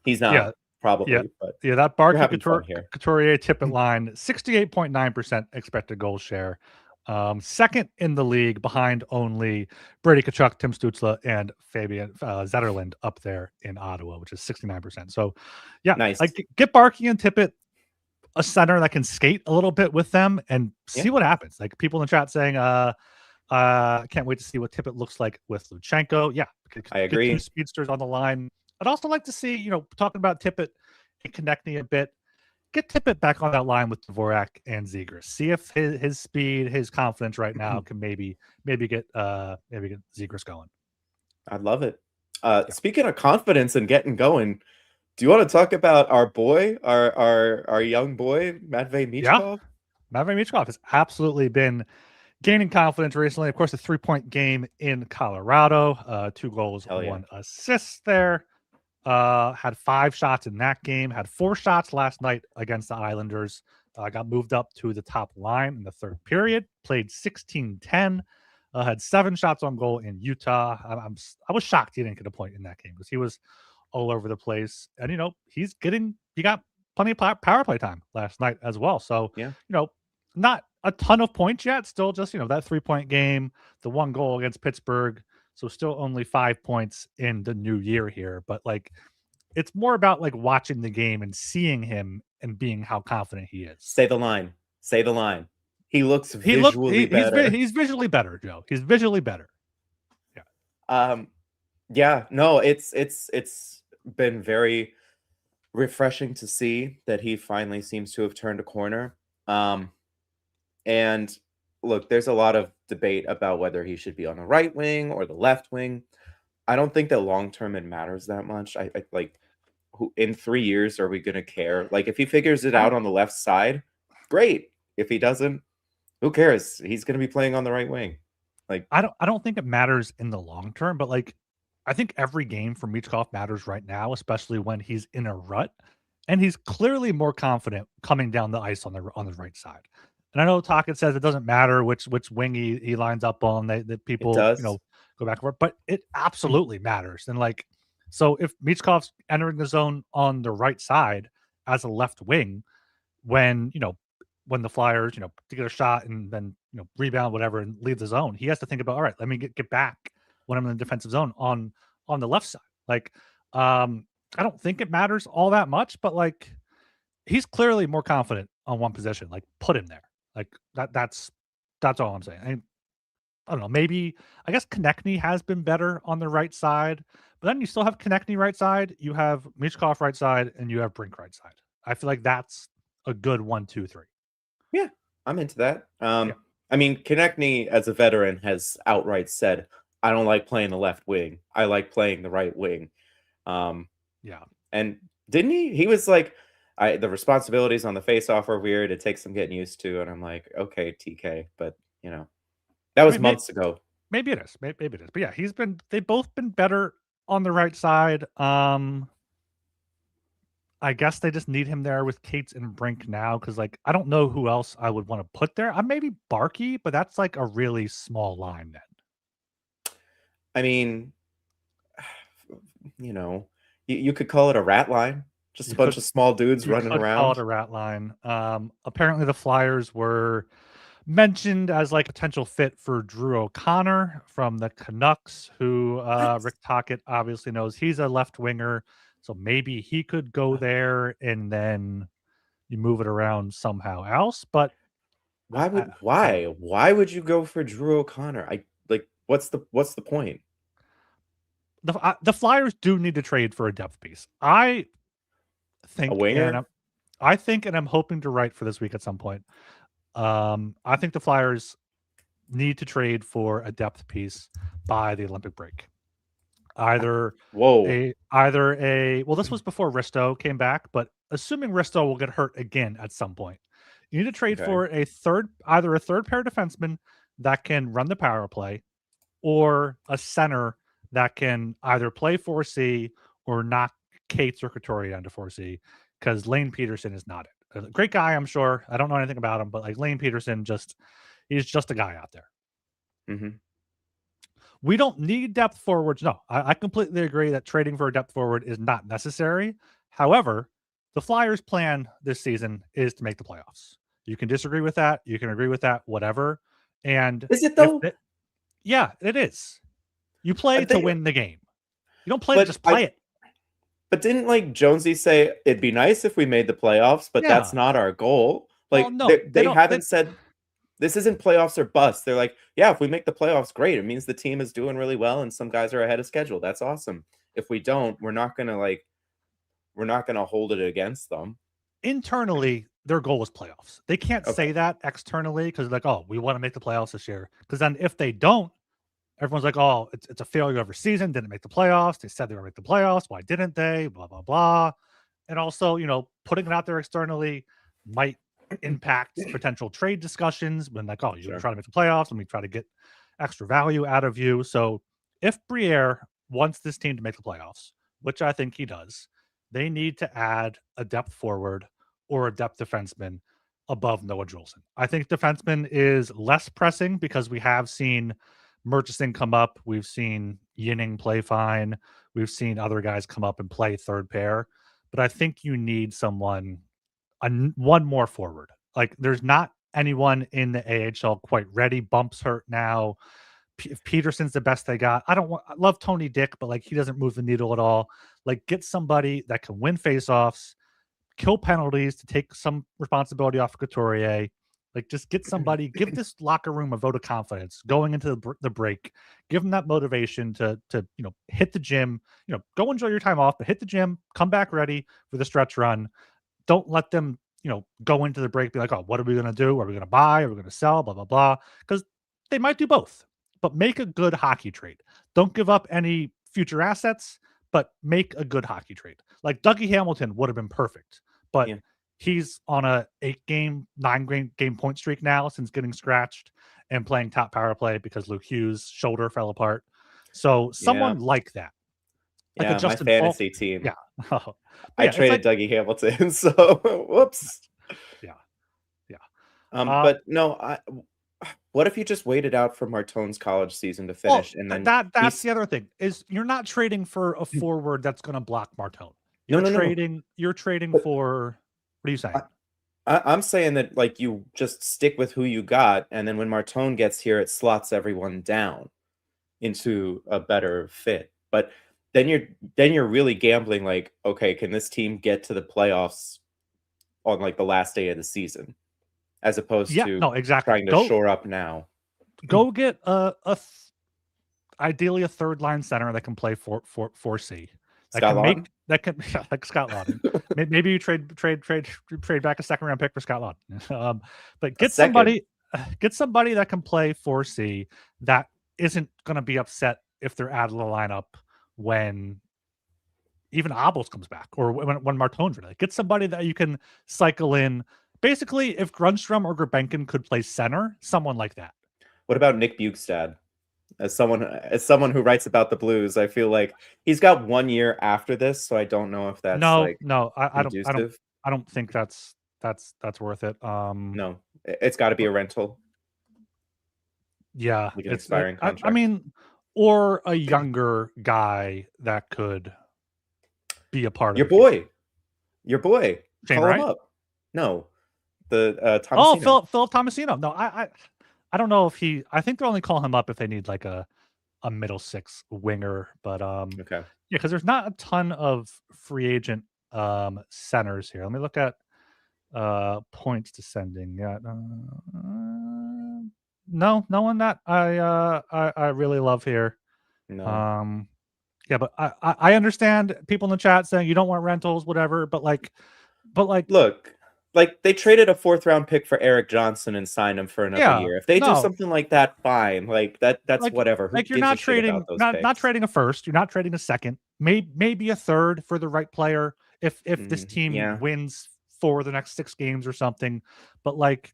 He's not. Yeah. Probably, but that we're Barkey having fun here. Couturier Tippett line, 68.9% expected goal share. Second in the league behind only Brady Tkachuk, Tim Stützle, and Fabian Zetterlund up there in Ottawa, which is 69%. So, yeah, Nice. like get Barkey and Tippett a center that can skate a little bit with them and see what happens. Like people in the chat saying, can't wait to see what Tippett looks like with Luchenko. Yeah, I agree. Get two speedsters on the line. I'd also like to see, talking about Tippett and connecting a bit, get Tippett back on that line with Dvorak and Zegras. See if his speed, his confidence right now can maybe get Zegras going. I love it. Speaking of confidence and getting going, do you want to talk about our boy, our young boy, Matvei Michkov? Yeah. Matvei Michkov has absolutely been gaining confidence recently. Of course, a 3-point game in Colorado, 2 goals, 1 assist there. Had 5 shots in that game, had 4 shots last night against the Islanders. Got moved up to the top line in the third period, played 16-10, had 7 shots on goal in Utah. I was shocked he didn't get a point in that game because he was all over the place. And, he got plenty of power play time last night as well. So, not a ton of points yet, still just, that 3-point game, the 1 goal against Pittsburgh. So still only 5 points in the new year here, but like it's more about like watching the game and seeing him and being how confident he is. Say the line. Say the line. He looks visually better. He's visually better, Joe. He's visually better. Yeah. Yeah. No, it's been very refreshing to see that he finally seems to have turned a corner. And look, there's a lot of debate about whether he should be on the right wing or the left wing. I don't think that long term it matters that much. I like, in 3 years are we going to care? Like, if he figures it out on the left side, great. If he doesn't, who cares? He's going to be playing on the right wing. Like, I don't think it matters in the long term, but like I think every game for Michkov matters right now, especially when he's in a rut, and he's clearly more confident coming down the ice on the right side. And I know Tocchet says it doesn't matter which wing he lines up on. That people go back and forth, but it absolutely matters. And like, so if Michkov's entering the zone on the right side as a left wing, when the Flyers to get a shot and then rebound whatever and leave the zone, he has to think about, all right, let me get back when I'm in the defensive zone on the left side. Like, I don't think it matters all that much, but like he's clearly more confident on one position. Like, put him there. Like that's all I'm saying. I don't know. Maybe I guess Konechny has been better on the right side, but then you still have Konechny right side, you have Michkov right side, and you have Brink right side. I feel like that's a good 1, 2, 3. Yeah, I'm into that. I mean, Konechny as a veteran has outright said, I don't like playing the left wing. I like playing the right wing. Yeah. And didn't he? He was like, the responsibilities on the face-off are weird. It takes some getting used to. And I'm like, okay, TK. But, that was months ago. Maybe it is. Maybe it is. But yeah, they've both been better on the right side. I guess they just need him there with Cates and Brink now because, like, I don't know who else I would want to put there. Maybe Barkey, but that's like a really small line then. I mean, you know, you could call it a rat line, just You a bunch could of small dudes you running could call it around. a rat line. Apparently the Flyers were mentioned as like potential fit for Drew O'Connor from the Canucks, who What? Rick Tocchet obviously knows he's a left winger, so maybe he could go there and then you move it around somehow else. But I don't know. Why would you go for Drew O'Connor? I like what's the point? The Flyers do need to trade for a depth piece. I A think, and winger? I'm hoping to write for this week at some point. I think the Flyers need to trade for a depth piece by the Olympic break. Either Whoa. either a well, this was before Risto came back, but assuming Risto will get hurt again at some point, you need to trade Okay. for either a third pair defenseman that can run the power play, or a center that can either play 4C or knock Cates or Couturier down to 4C, because Lane Peterson is not it. A great guy, I'm sure. I don't know anything about him, but like Lane Peterson, he's just a guy out there. Mm-hmm. We don't need depth forwards. No, I completely agree that trading for a depth forward is not necessary. However, the Flyers' plan this season is to make the playoffs. You can disagree with that. You can agree with that, whatever. And Is it though? yeah, it is. You play to They, win the game. You don't play to but just play it. but didn't like Jonesy say it'd be nice if we made the playoffs, but Yeah. that's not our goal? Well, Like no, they they don't. haven't said this isn't playoffs or bust. They're like, yeah, if we make the playoffs, great. It means the team is doing really well and some guys are ahead of schedule. That's awesome. If we don't, we're not gonna hold it against them. Internally, their goal is playoffs. They can't Okay. say that externally because like, oh, we want to make the playoffs this year. Because then if they don't, everyone's like, oh, it's a failure of a season. Didn't make the playoffs. They said they were going to make the playoffs. Why didn't they? Blah blah blah. And also, putting it out there externally might impact potential trade discussions when like, oh, you're Sure. trying to make the playoffs and we try to get extra value out of you. So if Briere wants this team to make the playoffs, which I think he does, they need to add a depth forward or a depth defenseman above Noah Juleson. I think defenseman is less pressing because we have seen Murchison come up. We've seen Yinning play fine. We've seen other guys come up and play third pair. But I think you need one more forward. Like there's not anyone in the AHL quite ready. Bump's hurt now. If Peterson's the best they got, I love Tony Dick, but like he doesn't move the needle at all. Like get somebody that can win faceoffs, kill penalties to take some responsibility off of Couturier. Like just get somebody, give this locker room a vote of confidence going into the break. Give them that motivation to hit the gym. Go enjoy your time off, but hit the gym, come back ready for the stretch run. Don't let them go into the break be like, oh, what are we going to do? Are we going to buy? Are we going to sell? Blah blah blah. Because they might do both, but make a good hockey trade. Don't give up any future assets, but make a good hockey trade. Like Dougie Hamilton would have been perfect, but Yeah. he's on a 9-game point streak now since getting scratched and playing top power play because Luke Hughes' shoulder fell apart. So Yeah. someone like that, like a Yeah, my Justin Falk. fantasy team. Yeah. But I yeah, it's traded like Dougie Hamilton, so whoops. yeah, yeah. But no, what if you just waited out for Martone's college season to Well, finish and then that's he's the other thing is you're not trading for a forward that's going to block Martone. no. You're trading But for what are you saying? I'm saying that like you just stick with who you got, and then when Martone gets here, it slots everyone down into a better fit. But then you're really gambling like, okay, can this team get to the playoffs on like the last day of the season, as opposed Yeah, to no, exactly. trying to shore up now. Go get ideally a third line center that can play for C. Scott Lawton? That can like Scott Lawton. Maybe you trade back a second round pick for Scott Lawton. But A second. get somebody that can play 4C that isn't going to be upset if they're out of the lineup when even Obels comes back or when Martone's ready. Get somebody that you can cycle in. Basically, if Grunstrom or Grabenkin could play center, someone like that. What about Nick Bukestad? As someone who writes about the Blues, I feel like he's got 1 year after this, so I don't know if that's like No, conducive. I don't think that's worth it. No, it's got to be a rental, Yeah, like an it's expiring I contract. mean, or a younger guy that could be a part of Your the future. boy, your boy, Shane call him Wright? up. No, the Oh, Tomasino. Philip Tomasino. No, I don't know if he. I think they'll only call him up if they need like a middle six winger. But Okay. yeah, because there's not a ton of free agent centers here. Let me look at points descending. Yeah, no one that I really love here. No. Um, yeah, but I understand people in the chat saying you don't want rentals, whatever. But like, Look, like they traded a fourth round pick for Eric Johnson and signed him for another yeah, year. If they do no, something like that, fine. Like that's like whatever. Who like you're gives a not shit about trading those not picks? trading a first, you're not trading a second, maybe a third for the right player if this team Yeah. wins for the next 6 games or something. But like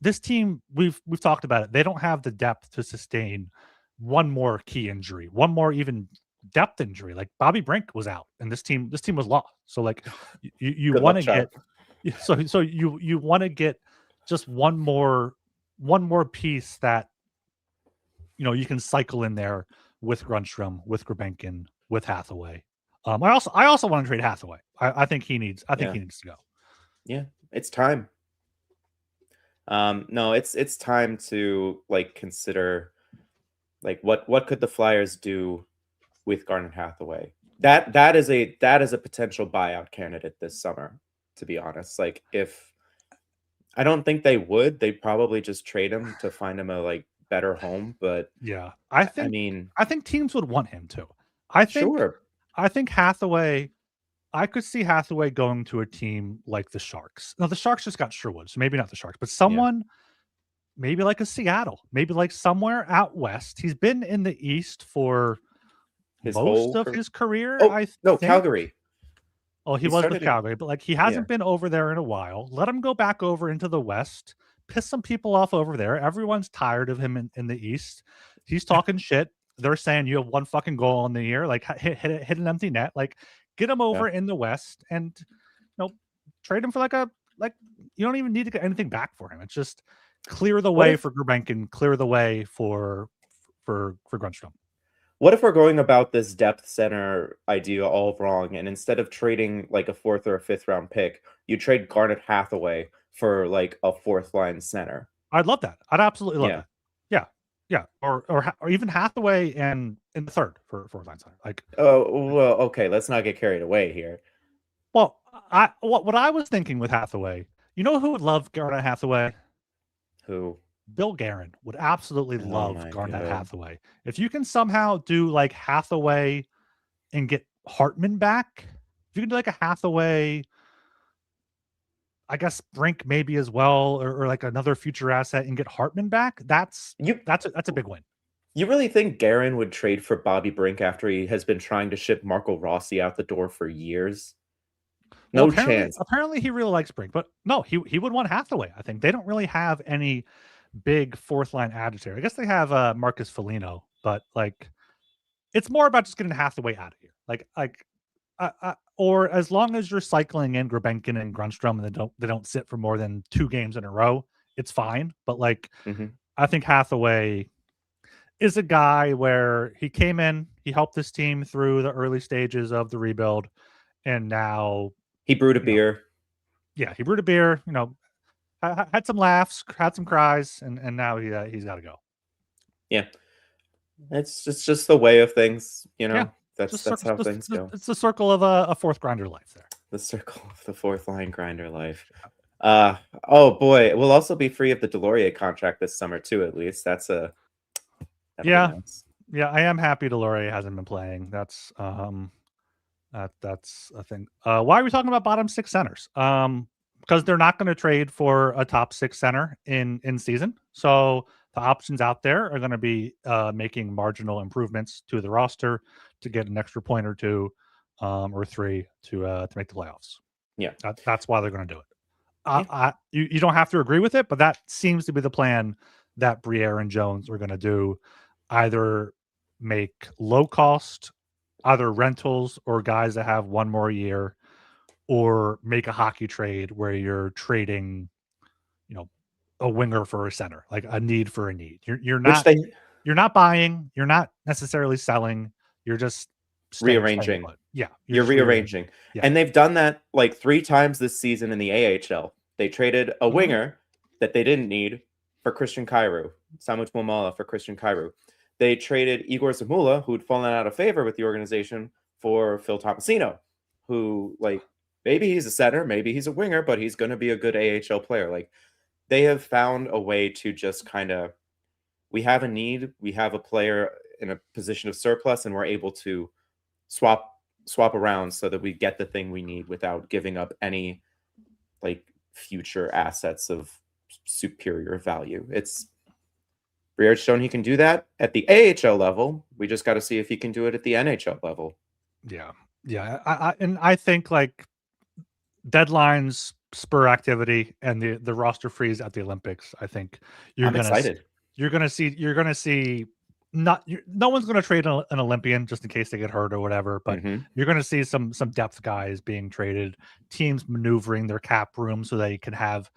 this team, we've talked about it. They don't have the depth to sustain one more key injury, one more even depth injury. Like Bobby Brink was out, and this team was lost. So like you Good want luck, to get child. so you want to get just one more piece that you can cycle in there with Grunstrom, with Grabenkin, with Hathaway. I also want to trade Hathaway. I think he needs Yeah. to go. Yeah. It's time. No, it's time to like consider like what could the Flyers do with Garnet Hathaway? That is a potential buyout candidate this summer, to be honest. Like if I don't think they would, they'd probably just trade him to find him a like better home, but Yeah, I mean, I think teams would want him to. I think sure. I think Hathaway. I could see Hathaway going to a team like the Sharks. Now the Sharks just got Sherwood, so maybe not the Sharks, but Yeah. someone maybe like a Seattle, maybe like somewhere out west. He's been in the East for His most whole of his career, Oh, I no, think. Calgary. Oh, he He was with started in Calgary, but like he yeah. hasn't been over there in a while. Let him go back over into the West, piss some people off over there. Everyone's tired of him in the East. He's talking shit. They're saying you have one fucking goal in the year, like hit an empty net. Like get him Yeah. over in the West and trade him for like you don't even need to get anything back for him. It's just clear the What way if for Gurbankin, clear the way for Grunstrom. what if we're going about this depth center idea all wrong, and instead of trading like a fourth or a fifth round pick, you trade Garnet Hathaway for like a fourth line center? I'd love that. I'd absolutely love Yeah. that. Yeah, yeah, or even Hathaway and in the third for line center. Like, Oh, well, okay, let's not get carried away here. well, what I was thinking with Hathaway, who would love Garnet Hathaway? Who? Bill Guerin would absolutely Oh love my Garnet god. Hathaway. If you can somehow do like Hathaway and get Hartman back, if you can do like a Hathaway, I guess Brink maybe as well, or like another future asset and get Hartman back, You that's a big win. you really think Guerin would trade for Bobby Brink after he has been trying to ship Marco Rossi out the door for years? Well, No apparently chance. apparently he really likes Brink, but no, he would want Hathaway. I think they don't really have any big fourth line agitator. I guess they have Marcus Foligno, but like it's more about just getting Hathaway out of here. Or as long as you're cycling in Grabenkin and Grunstrom and they don't sit for more than 2 games in a row, it's fine. But like Mhm. I think Hathaway is a guy where he came in, he helped this team through the early stages of the rebuild, and now, He brewed a you know, beer. yeah, he brewed a beer, had some laughs, had some cries, and now he's got to go. Yeah. It's just the way of things, Yeah, That's how things go. it's the circle of a fourth grinder life there. The circle of the fourth line grinder life. Oh boy, we'll also be free of the Delorier contract this summer too, at least. That'll be Yeah, nice. yeah, I am happy Delorier hasn't been playing. That's a thing. Why are we talking about bottom six centers? Because they're not going to trade for a top six center in season. So the options out there are going to be making marginal improvements to the roster to get an extra point or two, or three to make the playoffs. Yeah. That's why they're going to do it. Yeah. You don't have to agree with it, but that seems to be the plan that Briere and Jones are going to do. Either make low cost, either rentals or guys that have one more year, or make a hockey trade where you're trading, a winger for a center, like a need for a need. You're Which not. they You're not buying. You're not necessarily selling. You're just staying Rearranging. put. Yeah, You're just rearranging. rearranging. Yeah. And they've done that like 3 times this season in the AHL. They traded a winger that they didn't need for Christian Kyrou, Samu Tuamala for Christian Kyrou. They traded Igor Zamula, who'd fallen out of favor with the organization, for Phil Tomasino, who, like, maybe he's a center, maybe he's a winger, but he's going to be a good AHL player. Like, they have found a way to just kind of, we have a need, we have a player in a position of surplus, and we're able to swap around so that we get the thing we need without giving up any like future assets of superior value. It's Briar's shown he can do that at the AHL level. We just got to see if he can do it at the NHL level. Yeah. I think like deadlines spur activity, and the roster freeze at the Olympics. I think I'm excited. You're gonna see no one's gonna trade an Olympian just in case they get hurt or whatever, but you're gonna see some depth guys being traded, teams maneuvering their cap room so they can have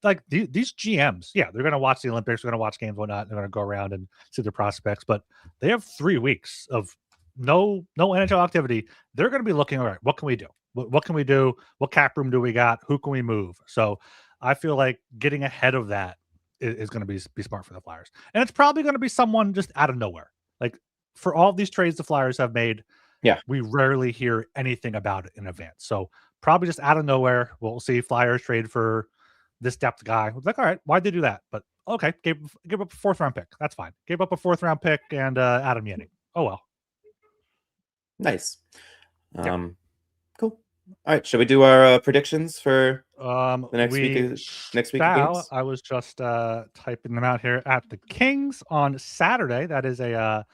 like these GMs, yeah, they're gonna watch the Olympics, they're gonna watch games, whatnot, they're gonna go around and see their prospects, but they have 3 weeks of no NHL activity. They're gonna be looking, all right, what can we do? What can we do? What cap room do we got? Who can we move? So I feel like getting ahead of that is going to be smart for the Flyers. And it's probably going to be someone just out of nowhere. Like for all these trades the Flyers have made, yeah, we rarely hear anything about it in advance. So probably just out of nowhere, we'll see Flyers trade for this depth guy. It's like, all right, why'd they do that? But okay, give up a 4th round pick. That's fine. Gave up a 4th round pick and Adam Yeti. Oh well. Nice. Yeah. Cool. All right, shall we do our predictions for the next week of games? I was just typing them out here at the Kings on Saturday. That is a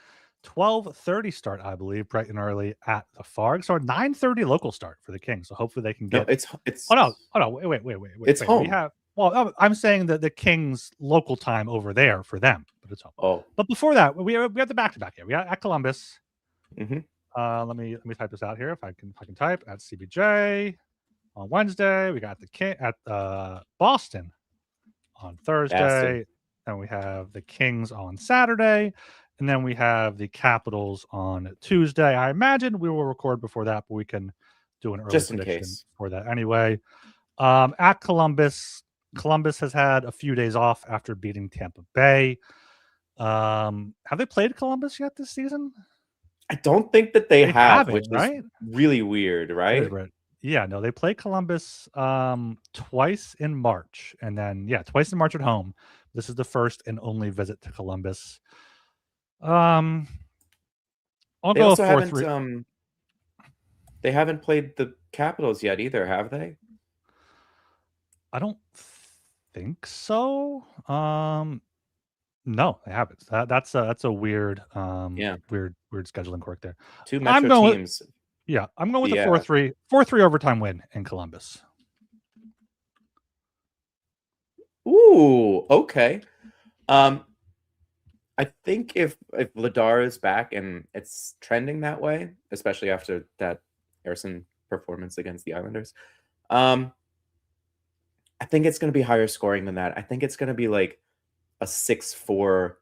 12:30 start, I believe, bright and early at the Farg. So a 9:30 local start for the Kings. So hopefully they can get. No, it's. Oh no! Wait! It's home. We have. Well, I'm saying that the Kings local time over there for them, but it's home. Oh, but before that, we have the back-to-back here. We got at Columbus. Mm-hmm. Let me type this out here if I can type at CBJ on Wednesday. We got the King at Boston on Thursday, and we have the Kings on Saturday, and then we have the Capitals on Tuesday. I imagine we will record before that, but we can do an early just in prediction case for that anyway. At Columbus has had a few days off after beating Tampa Bay. Have they played Columbus yet this season? I don't think that they have, which right? is really weird, right? Yeah, no, they play Columbus twice in March, and then twice in March at home. This is the first and only visit to Columbus. I'll they go also 4-3. Haven't they haven't played the Capitals yet either, have they? I don't think so. No, they haven't. That's a weird weird scheduling quirk there. 2 Metro teams. I'm going with a 4-3 overtime win in Columbus. Ooh, okay. I think if Vladar is back and it's trending that way, especially after that Harrison performance against the Islanders, I think it's going to be higher scoring than that. I think it's going to be like a 6-4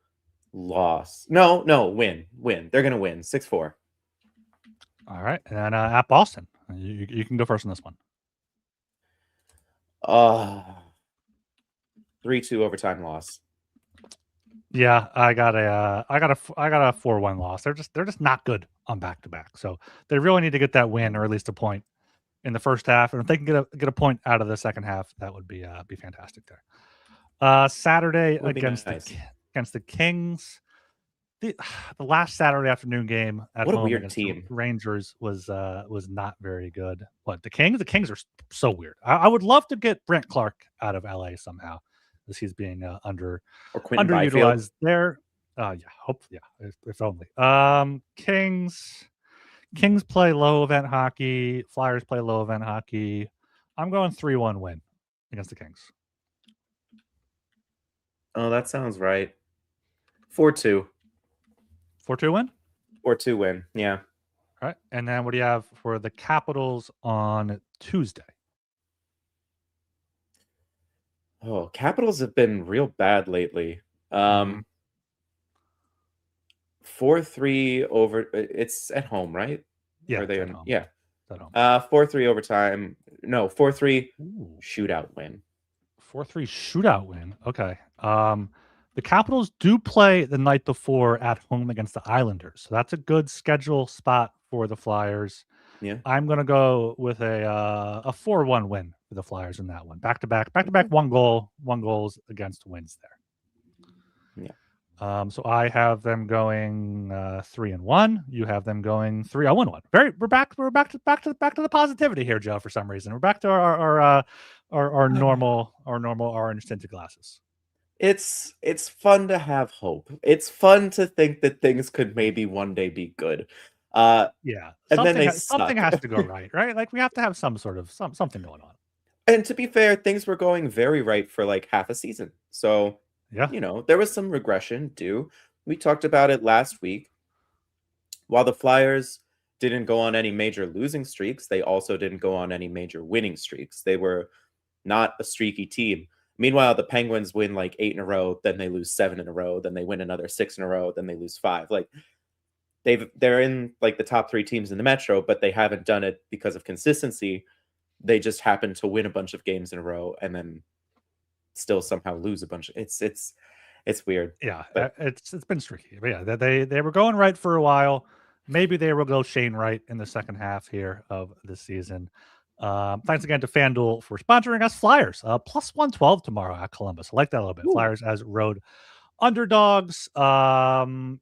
loss. No, win. They're going to win 6-4. All right, and then at Boston, you can go first on this one. 3-2 overtime loss. Yeah, I got a 4-1 loss. They're just not good on back-to-back. So they really need to get that win or at least a point in the first half. And if they can get a point out of the second half, that would be fantastic there. Saturday against the Kings. The last Saturday afternoon game at home against the Rangers was not very good. What, the Kings? The Kings are so weird. I would love to get Brent Clark out of LA somehow, as he's being underutilized there. Hopefully, if only. Kings play low event hockey. Flyers play low event hockey. I'm going 3-1 win against the Kings. Oh, that sounds right. 4-2. 4-2 win? 4-2 win, yeah. All right. And then what do you have for the Capitals on Tuesday? Oh, Capitals have been real bad lately. 4-3 over. It's at home, right? Yeah, Are they it's at in? home. Yeah. It's at home. 4-3 overtime. No, 4-3 Ooh. shootout win. 4-3 shootout win. Okay. The Capitals do play the night before at home against the Islanders, so that's a good schedule spot for the Flyers. Yeah. I'm gonna go with a 4-1 win for the Flyers in that one. Back to back, Okay. one goals against wins there. Yeah. So I have them going 3-1. You have them going 3-0-1. We're back to the positivity here, Joe. For some reason, we're back to our normal orange tinted glasses. It's fun to have hope. It's fun to think that things could maybe one day be good. Yeah, And then they something suck. has to go right, right? Like we have to have some sort of something going on. And to be fair, things were going very right for like half a season. So, Yeah, there was some regression due. We talked about it last week. While the Flyers didn't go on any major losing streaks, they also didn't go on any major winning streaks. They were not a streaky team. Meanwhile, the Penguins win like 8 in a row, then they lose 7 in a row, then they win another 6 in a row, then they lose 5. Like they're in like the top 3 teams in the Metro, but they haven't done it because of consistency. They just happen to win a bunch of games in a row and then still somehow lose a bunch. It's weird. yeah, But it's been streaky. But yeah, they were going right for a while. Maybe they will go Shane right in the second half here of the season. Thanks again to FanDuel for sponsoring us. Flyers plus 112 tomorrow at Columbus. I like that a little bit. Ooh. Flyers as road underdogs.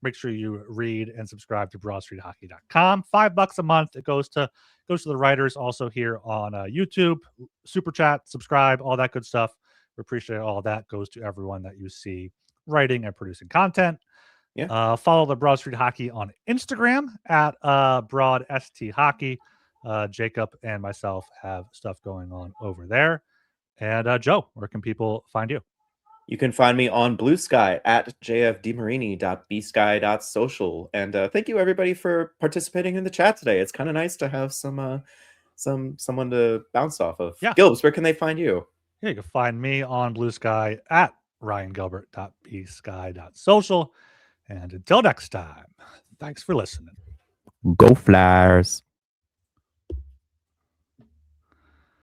Make sure you read and subscribe to BroadStreetHockey.com. $5 a month. It goes to the writers also here on YouTube. Super chat, subscribe, all that good stuff. We appreciate all that. Goes to everyone that you see writing and producing content. Yeah. Follow the Broad Street Hockey on Instagram at Broad ST Hockey. Jacob and myself have stuff going on over there. And Joe, where can people find you? You can find me on Blue Sky at jfdemarini.bsky.social. And thank you everybody for participating in the chat today. It's kind of nice to have someone to bounce off of. Yeah. Gilbs, where can they find you? Yeah, you can find me on Blue Sky at ryangilbert.bsky.social. And until next time, thanks for listening. Go Flyers.